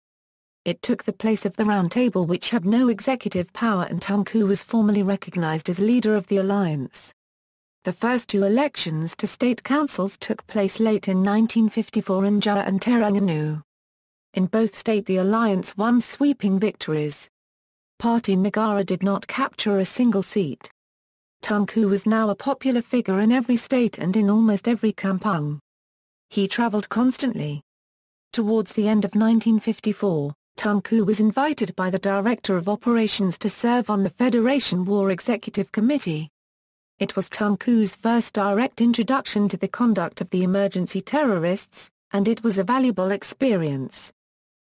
It took the place of the Round Table, which had no executive power, and Tunku was formally recognized as leader of the Alliance. The first 2 elections to state councils took place late in 1954 in Jawa and Terengganu. In both states the Alliance won sweeping victories. Parti Negara did not capture a single seat. Tunku was now a popular figure in every state and in almost every kampung. He travelled constantly. Towards the end of 1954, Tunku was invited by the Director of Operations to serve on the Federation War Executive Committee. It was Tunku's first direct introduction to the conduct of the emergency terrorists, and it was a valuable experience.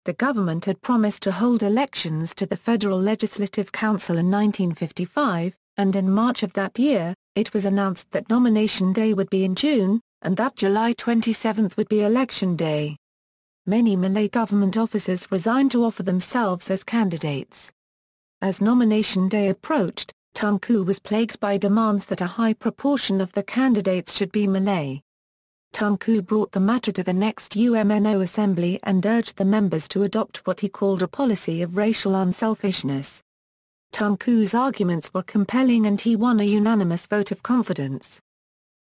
The government had promised to hold elections to the Federal Legislative Council in 1955, and in March of that year, it was announced that nomination day would be in June, and that July 27 would be election day. Many Malay government officers resigned to offer themselves as candidates. As nomination day approached, Tunku was plagued by demands that a high proportion of the candidates should be Malay. Tunku brought the matter to the next UMNO assembly and urged the members to adopt what he called a policy of racial unselfishness. Tunku's arguments were compelling and he won a unanimous vote of confidence.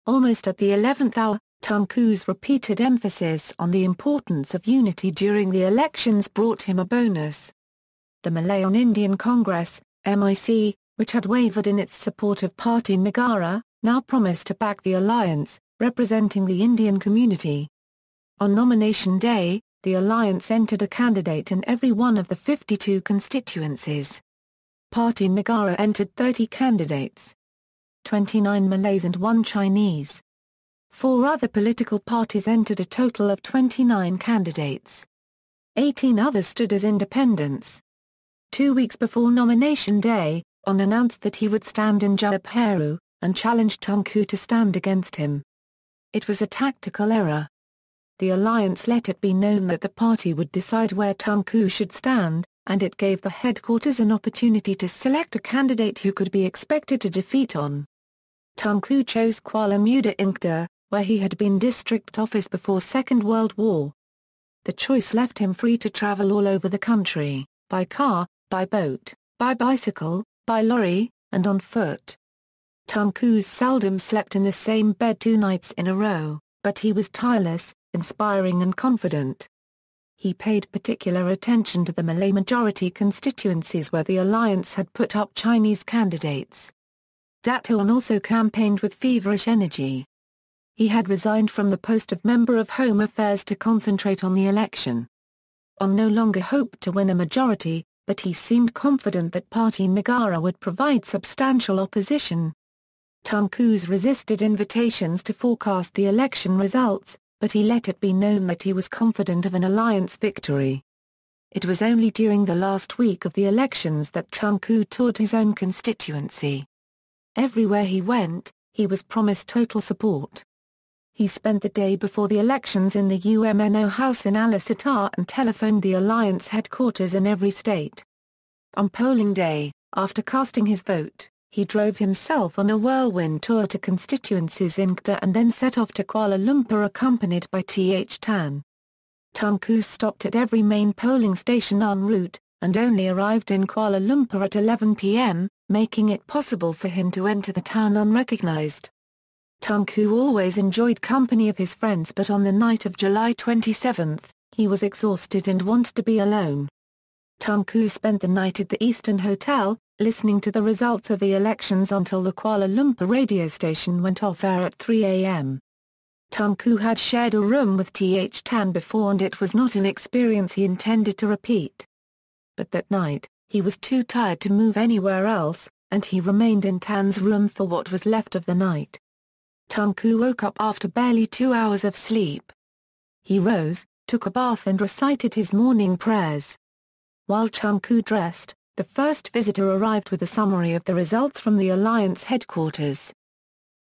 Almost at the 11th hour, Tunku's repeated emphasis on the importance of unity during the elections brought him a bonus. The Malayan-Indian Congress, MIC, which had wavered in its support of Parti Negara, now promised to back the alliance, representing the Indian community. On nomination day, the alliance entered a candidate in every one of the 52 constituencies. Parti Negara entered 30 candidates. 29 Malays and 1 Chinese. 4 other political parties entered a total of 29 candidates. 18 others stood as independents. 2 weeks before nomination day, On announced that he would stand in Jawi, and challenged Tunku to stand against him. It was a tactical error. The alliance let it be known that the party would decide where Tunku should stand, and it gave the headquarters an opportunity to select a candidate who could be expected to defeat on. Tunku chose Kuala Muda Inkda, where he had been district office before Second World War. The choice left him free to travel all over the country, by car, by boat, by bicycle, by lorry, and on foot. Tunku seldom slept in the same bed 2 nights in a row, but he was tireless, inspiring and confident. He paid particular attention to the Malay majority constituencies where the alliance had put up Chinese candidates. Dato' also campaigned with feverish energy. He had resigned from the post of Member of Home Affairs to concentrate on the election. On no longer hoped to win a majority, but he seemed confident that Parti Negara would provide substantial opposition. Tunku resisted invitations to forecast the election results, but he let it be known that he was confident of an alliance victory. It was only during the last week of the elections that Tunku toured his own constituency. Everywhere he went, he was promised total support. He spent the day before the elections in the UMNO house in Alasitar and telephoned the alliance headquarters in every state. On polling day, after casting his vote, he drove himself on a whirlwind tour to constituencies in Kedah and then set off to Kuala Lumpur accompanied by Th Tan. Tunku stopped at every main polling station en route, and only arrived in Kuala Lumpur at 11 p.m., making it possible for him to enter the town unrecognized. Tunku always enjoyed company of his friends, but on the night of July 27, he was exhausted and wanted to be alone. Tunku spent the night at the Eastern Hotel, listening to the results of the elections until the Kuala Lumpur radio station went off air at 3 a.m. Tunku had shared a room with Th Tan before and it was not an experience he intended to repeat. But that night, he was too tired to move anywhere else, and he remained in Tan's room for what was left of the night. Tunku woke up after barely 2 hours of sleep. He rose, took a bath and recited his morning prayers. While Tunku dressed, the first visitor arrived with a summary of the results from the alliance headquarters.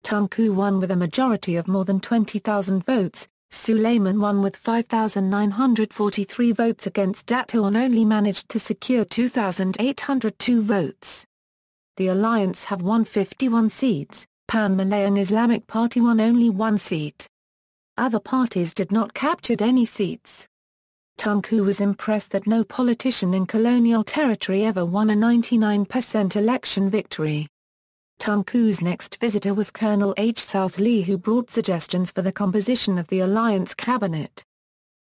Tunku won with a majority of more than 20,000 votes, Sulaiman won with 5,943 votes against Dato' and only managed to secure 2,802 votes. The alliance have won 51 seats. Pan-Malayan Islamic Party won only 1 seat. Other parties did not capture any seats. Tunku was impressed that no politician in colonial territory ever won a 99% election victory. Tunku's next visitor was Colonel H. South Lee, who brought suggestions for the composition of the alliance cabinet.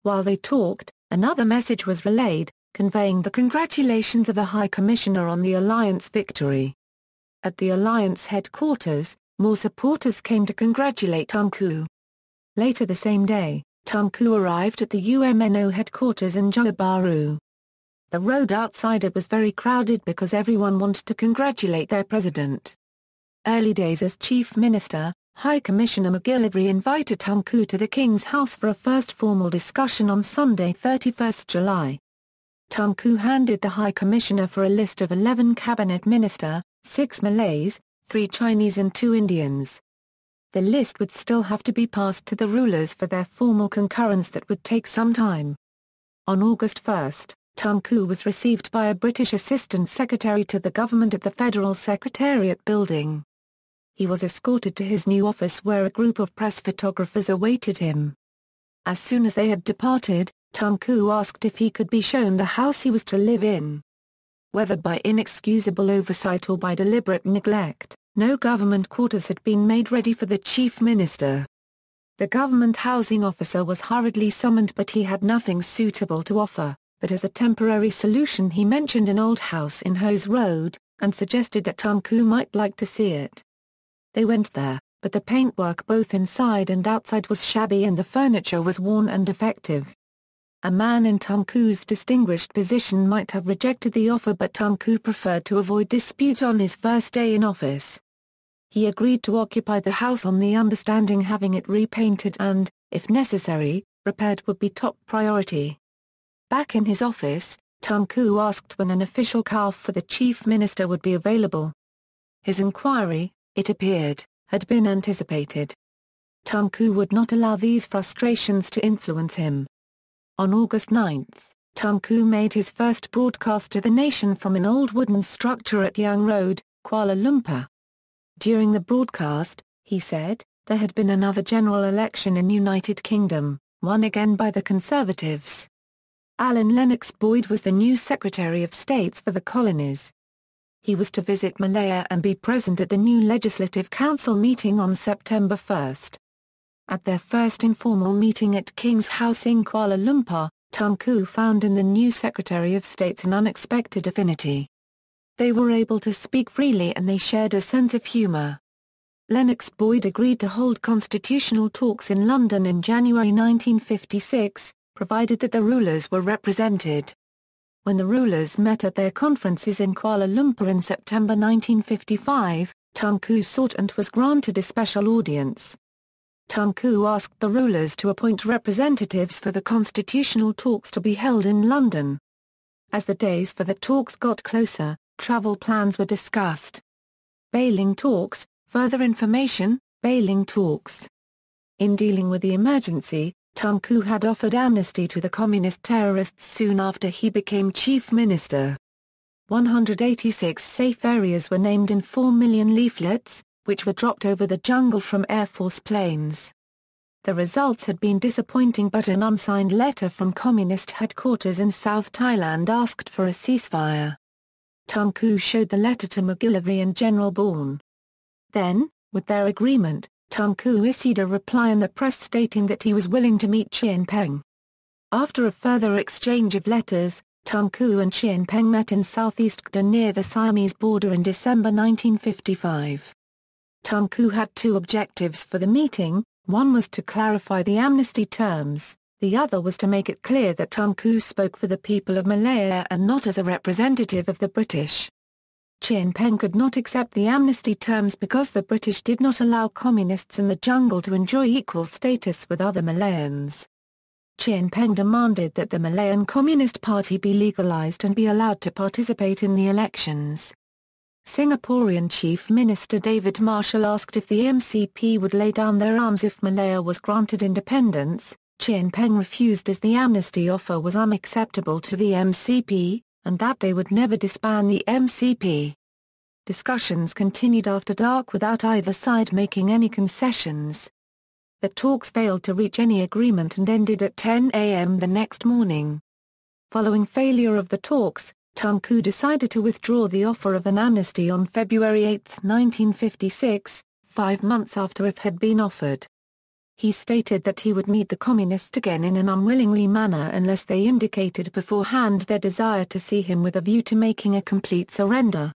While they talked, another message was relayed, conveying the congratulations of the High Commissioner on the alliance victory. At the Alliance headquarters, more supporters came to congratulate Tunku. Later the same day, Tunku arrived at the UMNO headquarters in Johor Bahru. The road outside it was very crowded because everyone wanted to congratulate their president. Early days as Chief Minister, High Commissioner McGillivray invited Tunku to the King's House for a first formal discussion on Sunday 31 July. Tunku handed the High Commissioner for a list of 11 cabinet minister, 6 Malays, 3 Chinese and 2 Indians. The list would still have to be passed to the rulers for their formal concurrence that would take some time. On August 1, Tunku was received by a British Assistant Secretary to the government at the Federal Secretariat building. He was escorted to his new office where a group of press photographers awaited him. As soon as they had departed, Tunku asked if he could be shown the house he was to live in. Whether by inexcusable oversight or by deliberate neglect, no government quarters had been made ready for the chief minister. The government housing officer was hurriedly summoned but he had nothing suitable to offer, but as a temporary solution he mentioned an old house in Hose Road, and suggested that Tunku might like to see it. They went there, but the paintwork both inside and outside was shabby and the furniture was worn and defective. A man in Tunku's distinguished position might have rejected the offer but Tunku preferred to avoid dispute on his first day in office. He agreed to occupy the house on the understanding having it repainted and, if necessary, repaired would be top priority. Back in his office, Tunku asked when an official car for the chief minister would be available. His inquiry, it appeared, had been anticipated. Tunku would not allow these frustrations to influence him. On August 9, Tunku made his first broadcast to the nation from an old wooden structure at Young Road, Kuala Lumpur. During the broadcast, he said, there had been another general election in United Kingdom, won again by the Conservatives. Alan Lennox Boyd was the new Secretary of State for the colonies. He was to visit Malaya and be present at the new Legislative Council meeting on September 1. At their first informal meeting at King's House in Kuala Lumpur, Tunku found in the new Secretary of State an unexpected affinity. They were able to speak freely and they shared a sense of humour. Lennox Boyd agreed to hold constitutional talks in London in January 1956, provided that the rulers were represented. When the rulers met at their conferences in Kuala Lumpur in September 1955, Tunku sought and was granted a special audience. Tunku asked the rulers to appoint representatives for the constitutional talks to be held in London. As the days for the talks got closer, travel plans were discussed. Bailing talks, further information, bailing talks. In dealing with the emergency, Tunku had offered amnesty to the communist terrorists soon after he became chief minister. 186 safe areas were named in 4 million leaflets, which were dropped over the jungle from Air Force planes. The results had been disappointing but an unsigned letter from communist headquarters in South Thailand asked for a ceasefire. Tunku showed the letter to McGillivray and General Bourne. Then, with their agreement, Tunku issued a reply in the press stating that he was willing to meet Chien Peng. After a further exchange of letters, Tunku and Chien Peng met in southeast Kedah near the Siamese border in December 1955. Tunku had 2 objectives for the meeting, one was to clarify the amnesty terms, the other was to make it clear that Tunku spoke for the people of Malaya and not as a representative of the British. Chien Peng could not accept the amnesty terms because the British did not allow communists in the jungle to enjoy equal status with other Malayans. Chien Peng demanded that the Malayan Communist Party be legalized and be allowed to participate in the elections. Singaporean Chief Minister David Marshall asked if the MCP would lay down their arms if Malaya was granted independence. Chien Peng refused as the amnesty offer was unacceptable to the MCP, and that they would never disband the MCP. Discussions continued after dark without either side making any concessions. The talks failed to reach any agreement and ended at 10 a.m. the next morning. Following failure of the talks, Tunku decided to withdraw the offer of an amnesty on February 8, 1956, 5 months after it had been offered. He stated that he would meet the communists again in an unwillingly manner unless they indicated beforehand their desire to see him with a view to making a complete surrender.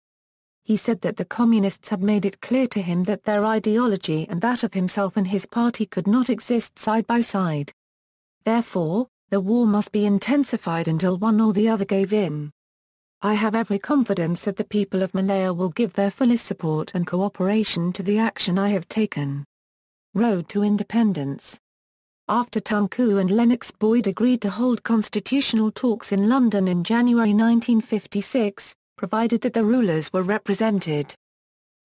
He said that the Communists had made it clear to him that their ideology and that of himself and his party could not exist side by side. Therefore, the war must be intensified until one or the other gave in. I have every confidence that the people of Malaya will give their fullest support and cooperation to the action I have taken. Road to Independence. After Tunku and Lennox Boyd agreed to hold constitutional talks in London in January 1956, provided that the rulers were represented.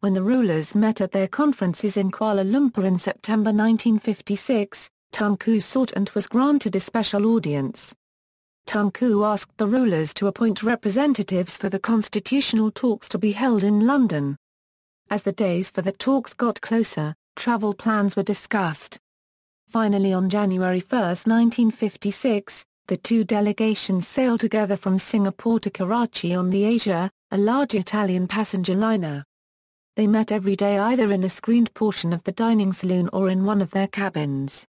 When the rulers met at their conferences in Kuala Lumpur in September 1956, Tunku sought and was granted a special audience. Tunku asked the rulers to appoint representatives for the constitutional talks to be held in London. As the days for the talks got closer, travel plans were discussed. Finally, on January 1, 1956, the two delegations sailed together from Singapore to Karachi on the Asia, a large Italian passenger liner. They met every day either in a screened portion of the dining saloon or in one of their cabins.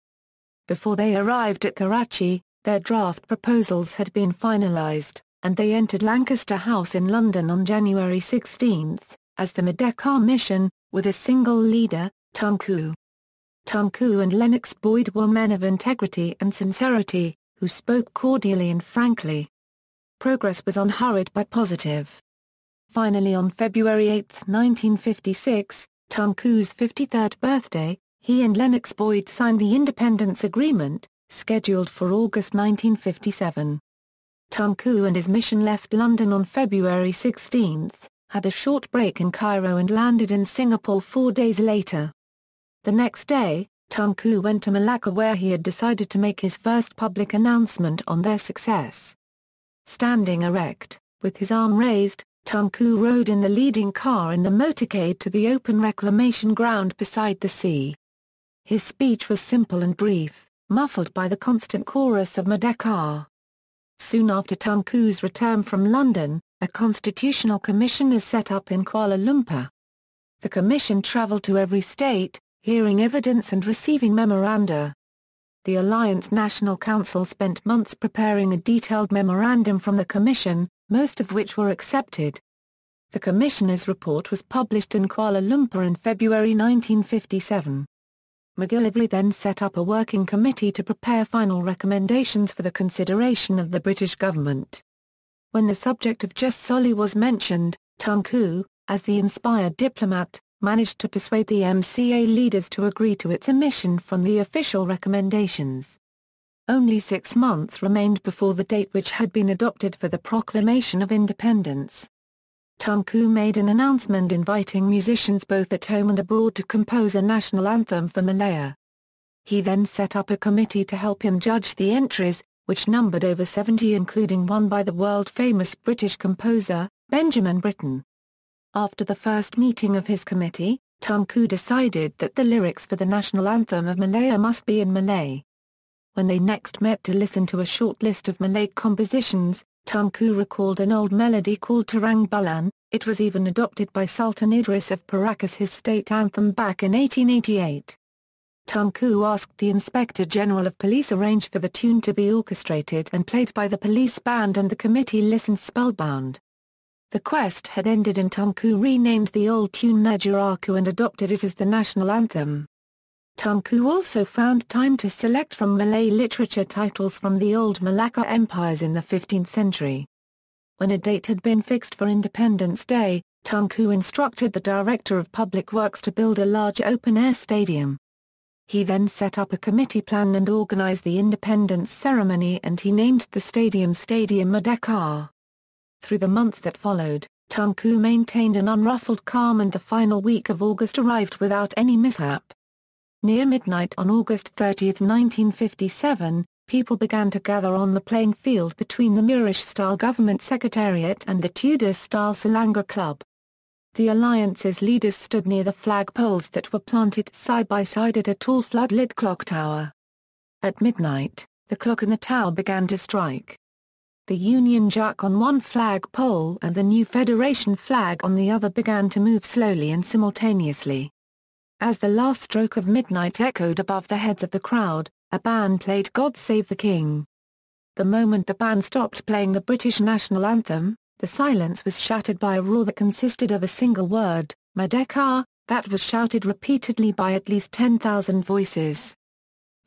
Before they arrived at Karachi, their draft proposals had been finalised, and they entered Lancaster House in London on January 16, as the Merdeka mission, with a single leader, Tunku. Tunku and Lennox Boyd were men of integrity and sincerity, who spoke cordially and frankly. Progress was unhurried but positive. Finally, on February 8, 1956, Tunku's 53rd birthday, he and Lennox Boyd signed the Independence Agreement, scheduled for August 1957. Tunku and his mission left London on February 16, had a short break in Cairo and landed in Singapore 4 days later. The next day, Tunku went to Malacca where he had decided to make his first public announcement on their success. Standing erect, with his arm raised, Tunku rode in the leading car in the motorcade to the open reclamation ground beside the sea. His speech was simple and brief, muffled by the constant chorus of Merdeka. Soon after Tunku's return from London, a constitutional commission is set up in Kuala Lumpur. The commission travelled to every state, hearing evidence and receiving memoranda. The Alliance National Council spent months preparing a detailed memorandum from the commission, most of which were accepted. The commissioner's report was published in Kuala Lumpur in February 1957. McGillivray then set up a working committee to prepare final recommendations for the consideration of the British government. When the subject of Jus Soli was mentioned, Tunku, as the inspired diplomat, managed to persuade the MCA leaders to agree to its omission from the official recommendations. Only 6 months remained before the date which had been adopted for the proclamation of independence. Tunku made an announcement inviting musicians both at home and abroad to compose a national anthem for Malaya. He then set up a committee to help him judge the entries, which numbered over 70 including one by the world-famous British composer, Benjamin Britten. After the first meeting of his committee, Tunku decided that the lyrics for the national anthem of Malaya must be in Malay. When they next met to listen to a short list of Malay compositions, Tunku recalled an old melody called Terang Bulan. It was even adopted by Sultan Idris of Perak as his state anthem back in 1888. Tunku asked the Inspector General of Police arrange for the tune to be orchestrated and played by the police band, and the committee listened spellbound. The quest had ended and Tunku renamed the old tune Negaraku and adopted it as the national anthem. Tunku also found time to select from Malay literature titles from the old Malacca empires in the 15th century. When a date had been fixed for Independence Day, Tunku instructed the Director of Public Works to build a large open-air stadium. He then set up a committee plan and organized the independence ceremony, and he named the stadium Stadium Merdeka. Through the months that followed, Tunku maintained an unruffled calm, and the final week of August arrived without any mishap. Near midnight on August 30, 1957, people began to gather on the playing field between the Moorish-style government secretariat and the Tudor-style Selangor Club. The Alliance's leaders stood near the flag poles that were planted side by side at a tall floodlit clock tower. At midnight, the clock in the tower began to strike. The Union Jack on one flag pole and the new Federation flag on the other began to move slowly and simultaneously. As the last stroke of midnight echoed above the heads of the crowd, a band played God Save the King. The moment the band stopped playing the British national anthem, The silence was shattered by a roar that consisted of a single word, Merdeka, that was shouted repeatedly by at least 10,000 voices.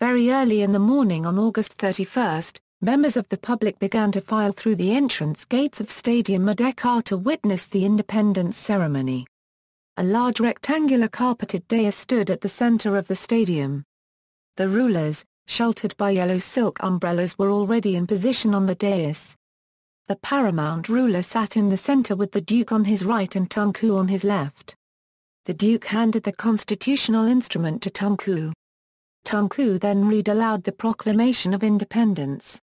Very early in the morning on August 31, members of the public began to file through the entrance gates of Stadium Merdeka to witness the independence ceremony. A large rectangular carpeted dais stood at the center of the stadium. The rulers, sheltered by yellow silk umbrellas, were already in position on the dais. The paramount ruler sat in the center with the Duke on his right and Tunku on his left. The Duke handed the constitutional instrument to Tunku. Tunku then read aloud the Proclamation of Independence.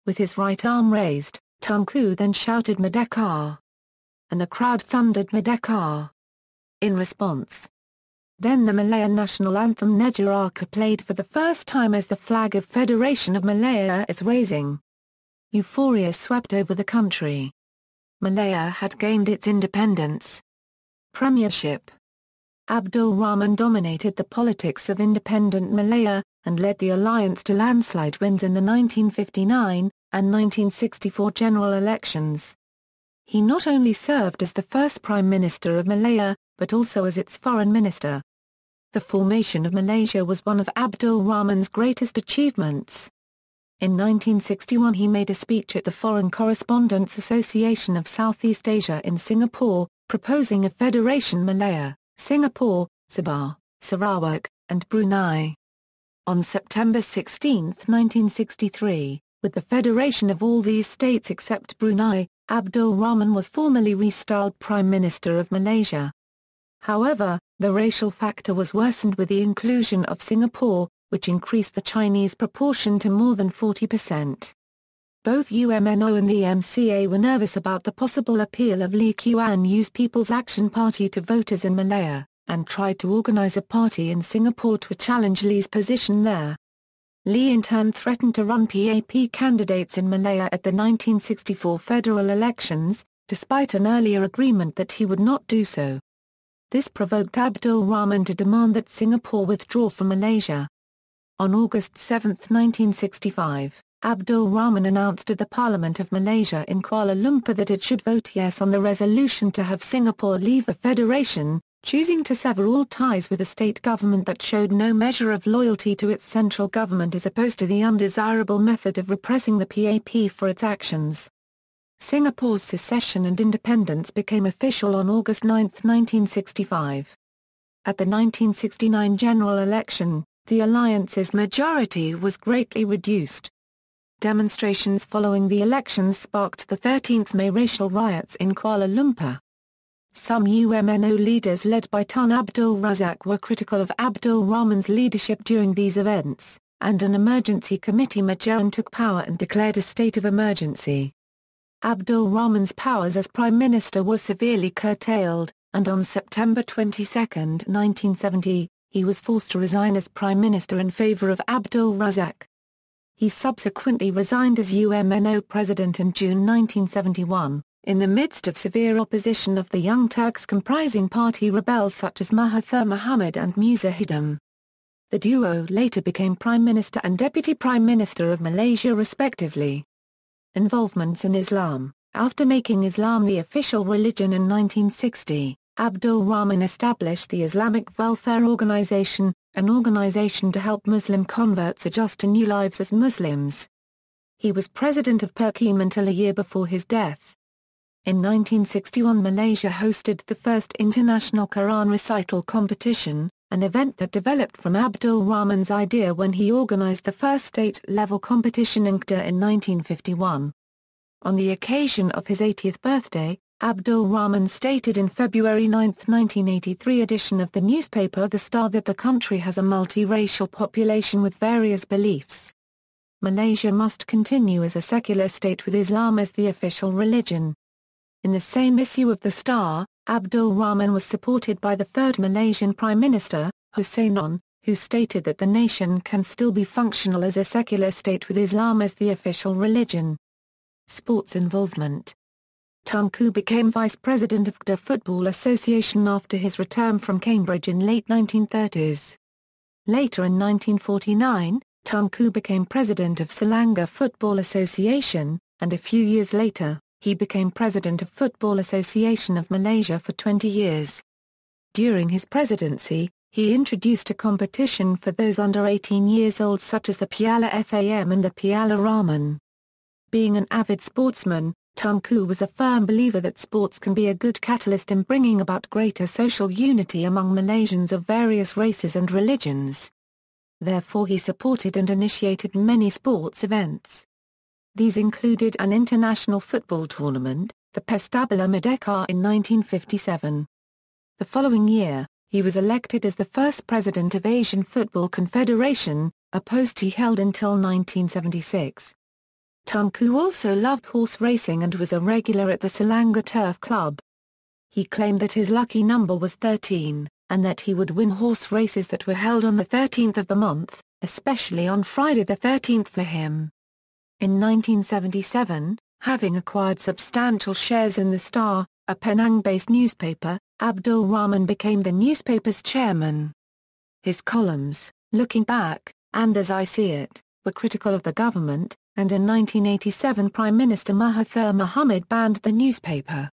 With his right arm raised, Tunku then shouted Merdeka. And the crowd thundered Merdeka. In response. Then the Malayan national anthem Negara played for the first time as the flag of Federation of Malaya is raising. Euphoria swept over the country. Malaya had gained its independence. Premiership. Abdul Rahman dominated the politics of independent Malaya, and led the alliance to landslide wins in the 1959 and 1964 general elections. He not only served as the first Prime Minister of Malaya, but also as its foreign minister. The formation of Malaysia was one of Abdul Rahman's greatest achievements. In 1961 he made a speech at the Foreign Correspondents Association of Southeast Asia in Singapore, proposing a Federation Malaya, Singapore, Sabah, Sarawak, and Brunei. On September 16, 1963, with the federation of all these states except Brunei, Abdul Rahman was formally restyled Prime Minister of Malaysia. However, the racial factor was worsened with the inclusion of Singapore, which increased the Chinese proportion to more than 40%. Both UMNO and the MCA were nervous about the possible appeal of Lee Kuan Yew's People's Action Party to voters in Malaya, and tried to organize a party in Singapore to challenge Lee's position there. Lee in turn threatened to run PAP candidates in Malaya at the 1964 federal elections, despite an earlier agreement that he would not do so. This provoked Abdul Rahman to demand that Singapore withdraw from Malaysia. On August 7, 1965, Abdul Rahman announced to the Parliament of Malaysia in Kuala Lumpur that it should vote yes on the resolution to have Singapore leave the Federation, choosing to sever all ties with a state government that showed no measure of loyalty to its central government as opposed to the undesirable method of repressing the PAP for its actions. Singapore's secession and independence became official on August 9, 1965. At the 1969 general election, the alliance's majority was greatly reduced. Demonstrations following the elections sparked the 13th May racial riots in Kuala Lumpur. Some UMNO leaders led by Tun Abdul Razak were critical of Abdul Rahman's leadership during these events, and an emergency committee Majoran took power and declared a state of emergency. Abdul Rahman's powers as Prime Minister were severely curtailed, and on September 22, 1970, he was forced to resign as Prime Minister in favor of Abdul Razak. He subsequently resigned as UMNO President in June 1971, in the midst of severe opposition of the Young Turks comprising party rebels such as Mahathir Mohamad and Musa Hidam. The duo later became Prime Minister and Deputy Prime Minister of Malaysia respectively. Involvements in Islam. After making Islam the official religion in 1960, Abdul Rahman established the Islamic Welfare Organization, an organization to help Muslim converts adjust to new lives as Muslims. He was president of PERCIM until a year before his death. In 1961 Malaysia hosted the first international Quran recital competition, an event that developed from Abdul Rahman's idea when he organized the first state-level competition in Kedah in 1951. On the occasion of his 80th birthday, Abdul Rahman stated in February 9, 1983 edition of the newspaper The Star that the country has a multiracial population with various beliefs. Malaysia must continue as a secular state with Islam as the official religion. In the same issue of The Star, Abdul Rahman was supported by the third Malaysian Prime Minister, Hussein Onn, who stated that the nation can still be functional as a secular state with Islam as the official religion. Sports involvement. Tunku became vice president of Kedah Football Association after his return from Cambridge in late 1930s. Later in 1949, Tunku became president of Selangor Football Association, and a few years later, He became president of Football Association of Malaysia for 20 years. During his presidency, he introduced a competition for those under 18 years old such as the Piala Fam and the Piala Rahman. Being an avid sportsman, Tunku was a firm believer that sports can be a good catalyst in bringing about greater social unity among Malaysians of various races and religions. Therefore he supported and initiated many sports events. These included an international football tournament, the Pesta Bola Merdeka in 1957. The following year, he was elected as the first president of Asian Football Confederation, a post he held until 1976. Tunku also loved horse racing and was a regular at the Selangor Turf Club. He claimed that his lucky number was 13, and that he would win horse races that were held on the 13th of the month, especially on Friday the 13th for him. In 1977, having acquired substantial shares in the Star, a Penang-based newspaper, Abdul Rahman became the newspaper's chairman. His columns, Looking Back, and As I See It, were critical of the government, and in 1987 Prime Minister Mahathir Mohamad banned the newspaper.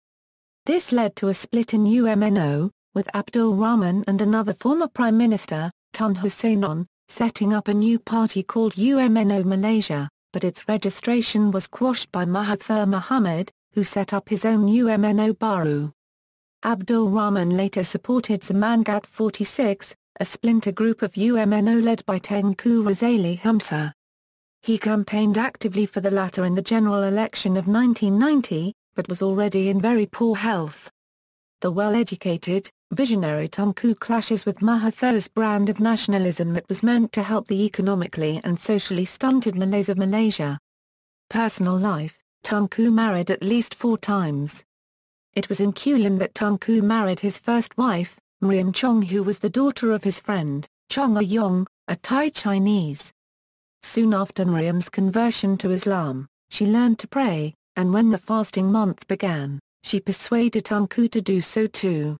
This led to a split in UMNO, with Abdul Rahman and another former Prime Minister, Tun Husainon, setting up a new party called UMNO Malaysia, but its registration was quashed by Mahathir Mohamad, who set up his own UMNO Baru. Abdul Rahman later supported Semangat 46, a splinter group of UMNO led by Tengku Razali Hamzah. He campaigned actively for the latter in the general election of 1990, but was already in very poor health. The well-educated, visionary Tunku clashes with Mahathir's brand of nationalism that was meant to help the economically and socially stunted Malays of Malaysia. Personal life: Tunku married at least 4 times. It was in Kulim that Tunku married his first wife, Miriam Chong, who was the daughter of his friend, Chong Ayong, a Thai Chinese. Soon after Miriam's conversion to Islam, she learned to pray, and when the fasting month began, she persuaded Tunku to do so too.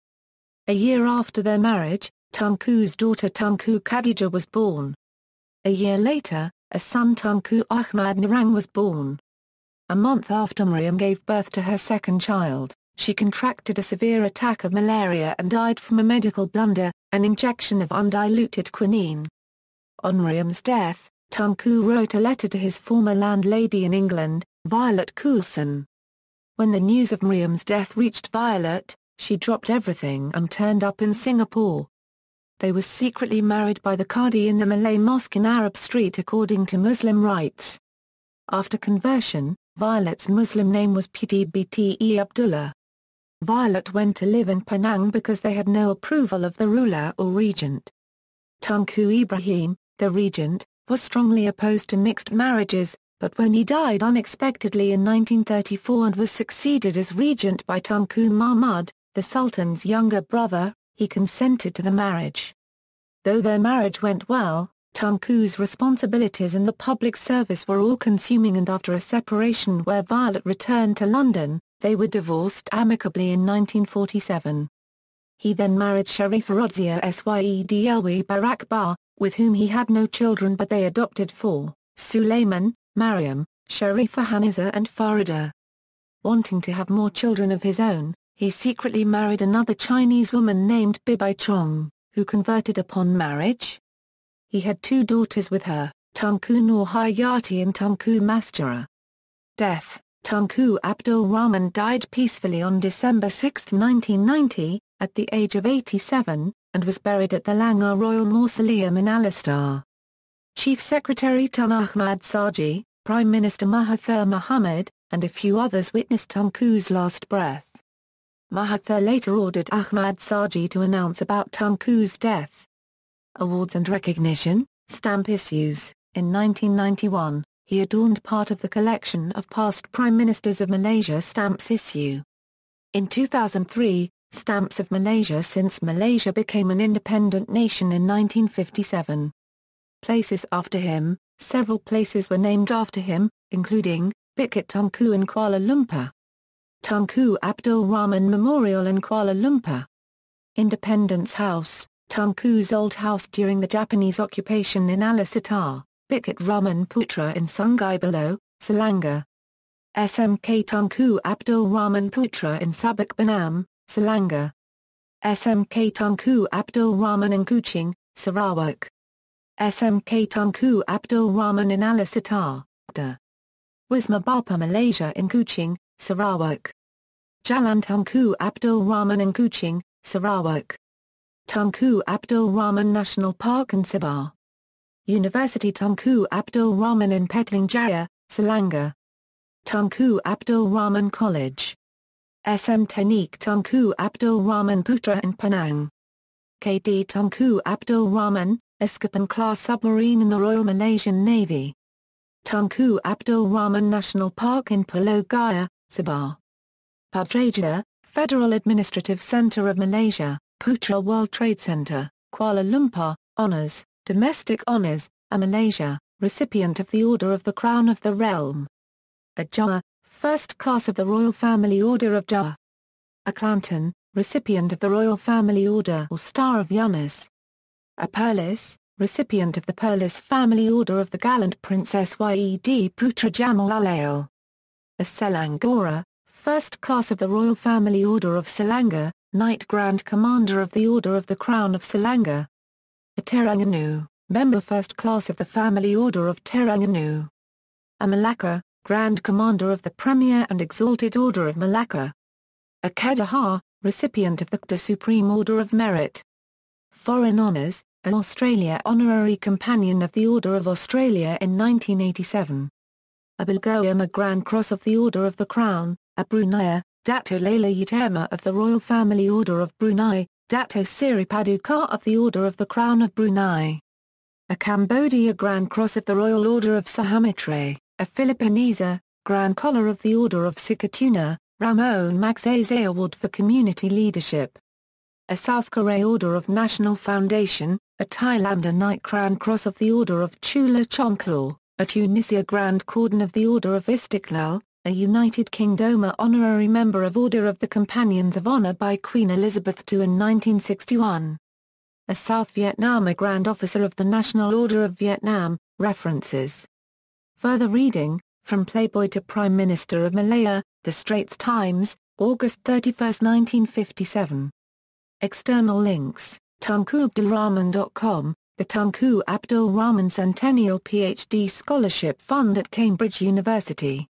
A year after their marriage, Tunku's daughter Tunku Khadijah was born. A year later, a son Tunku Ahmad Nirang was born. A month after Miriam gave birth to her second child, she contracted a severe attack of malaria and died from a medical blunder, an injection of undiluted quinine. On Miriam's death, Tunku wrote a letter to his former landlady in England, Violet Coulson. When the news of Miriam's death reached Violet, she dropped everything and turned up in Singapore. They were secretly married by the Qadi in the Malay mosque in Arab Street according to Muslim rites. After conversion, Violet's Muslim name was Ptbte Abdullah. Violet went to live in Penang because they had no approval of the ruler or regent. Tunku Ibrahim, the regent, was strongly opposed to mixed marriages, but when he died unexpectedly in 1934 and was succeeded as regent by Tunku Mahmud, the Sultan's younger brother, he consented to the marriage. Though their marriage went well, Tunku's responsibilities in the public service were all-consuming, and after a separation where Violet returned to London, they were divorced amicably in 1947. He then married Sharifa Rodzia Syedlwi Barakbar, with whom he had no children, but they adopted 4, Sulaiman, Mariam, Sharifa Haniza and Farida. Wanting to have more children of his own, he secretly married another Chinese woman named Bibai Chong, who converted upon marriage. He had 2 daughters with her, Tunku Nur Hayati and Tunku Masjara. Death: Tunku Abdul Rahman died peacefully on December 6, 1990, at the age of 87, and was buried at the Langar Royal Mausoleum in Alistar. Chief Secretary Tun Ahmad Saji, Prime Minister Mahathir Mohamad, and a few others witnessed Tunku's last breath. Mahathir later ordered Ahmad Saji to announce about Tunku's death. Awards and recognition: stamp issues. In 1991, he adorned part of the collection of past Prime Ministers of Malaysia stamps issue. In 2003, stamps of Malaysia since Malaysia became an independent nation in 1957. Places after him: several places were named after him, including Bukit Tunku in Kuala Lumpur, Tunku Abdul Rahman Memorial in Kuala Lumpur, Independence House, Tunku's old house during the Japanese occupation in Alistar, Bukit Rahman Putra in Sungai Buloh, Selangor. SMK Tunku Abdul Rahman Putra in Sabah Banam, Selangor. SMK Tunku Abdul Rahman in Kuching, Sarawak. SMK Tunku Abdul Rahman in Alasitar, Da. Wisma Bapa Malaysia in Kuching, Sarawak. Jalan Tunku Abdul Rahman in Kuching, Sarawak. Tunku Abdul Rahman National Park in Sabah. University Tunku Abdul Rahman in Petaling Jaya, Selangor. Tunku Abdul Rahman College. SM Teknik Tunku Abdul Rahman Putra in Penang. KD Tunku Abdul Rahman, Escapan class submarine in the Royal Malaysian Navy. Tunku Abdul Rahman National Park in Pulau Gaya, Sabah. Putrajaya, Federal Administrative Centre of Malaysia, Putra World Trade Centre, Kuala Lumpur, Honours, Domestic Honours, a Malaysia, recipient of the Order of the Crown of the Realm. A Jawa, First Class of the Royal Family Order of Jawa. A Clanton, recipient of the Royal Family Order or Star of Yunus. A Perlis, recipient of the Perlis Family Order of the Gallant Princess Yed Putra Jamal Alail. A Selangora, First Class of the Royal Family Order of Selangor, Knight Grand Commander of the Order of the Crown of Selangor. A Terengganu, Member First Class of the Family Order of Terengganu. A Malacca, Grand Commander of the Premier and Exalted Order of Malacca. A Kedah, recipient of the Kedah Supreme Order of Merit. Foreign Honours, an Australia Honorary Companion of the Order of Australia in 1987. A Bilgoyama Grand Cross of the Order of the Crown, a Bruneier, Dato Laila Utama of the Royal Family Order of Brunei, Dato Seri Paduka of the Order of the Crown of Brunei. A Cambodia Grand Cross of the Royal Order of Sahamitra, a Filipinese, Grand Collar of the Order of Sikatuna, Ramon Magsaysay Award for Community Leadership. A South Korea Order of National Foundation, a Thailander Knight Grand Cross of the Order of Chula Chongklaw, a Tunisia Grand Cordon of the Order of Istiklal, a United Kingdom Honorary Member of Order of the Companions of Honor by Queen Elizabeth II in 1961. A South Vietnam Grand Officer of the National Order of Vietnam. References. Further reading, from Playboy to Prime Minister of Malaya, The Straits Times, August 31, 1957. External links, TunkuAbdulRahman.com, the Tunku Abdul Rahman Centennial PhD Scholarship Fund at Cambridge University.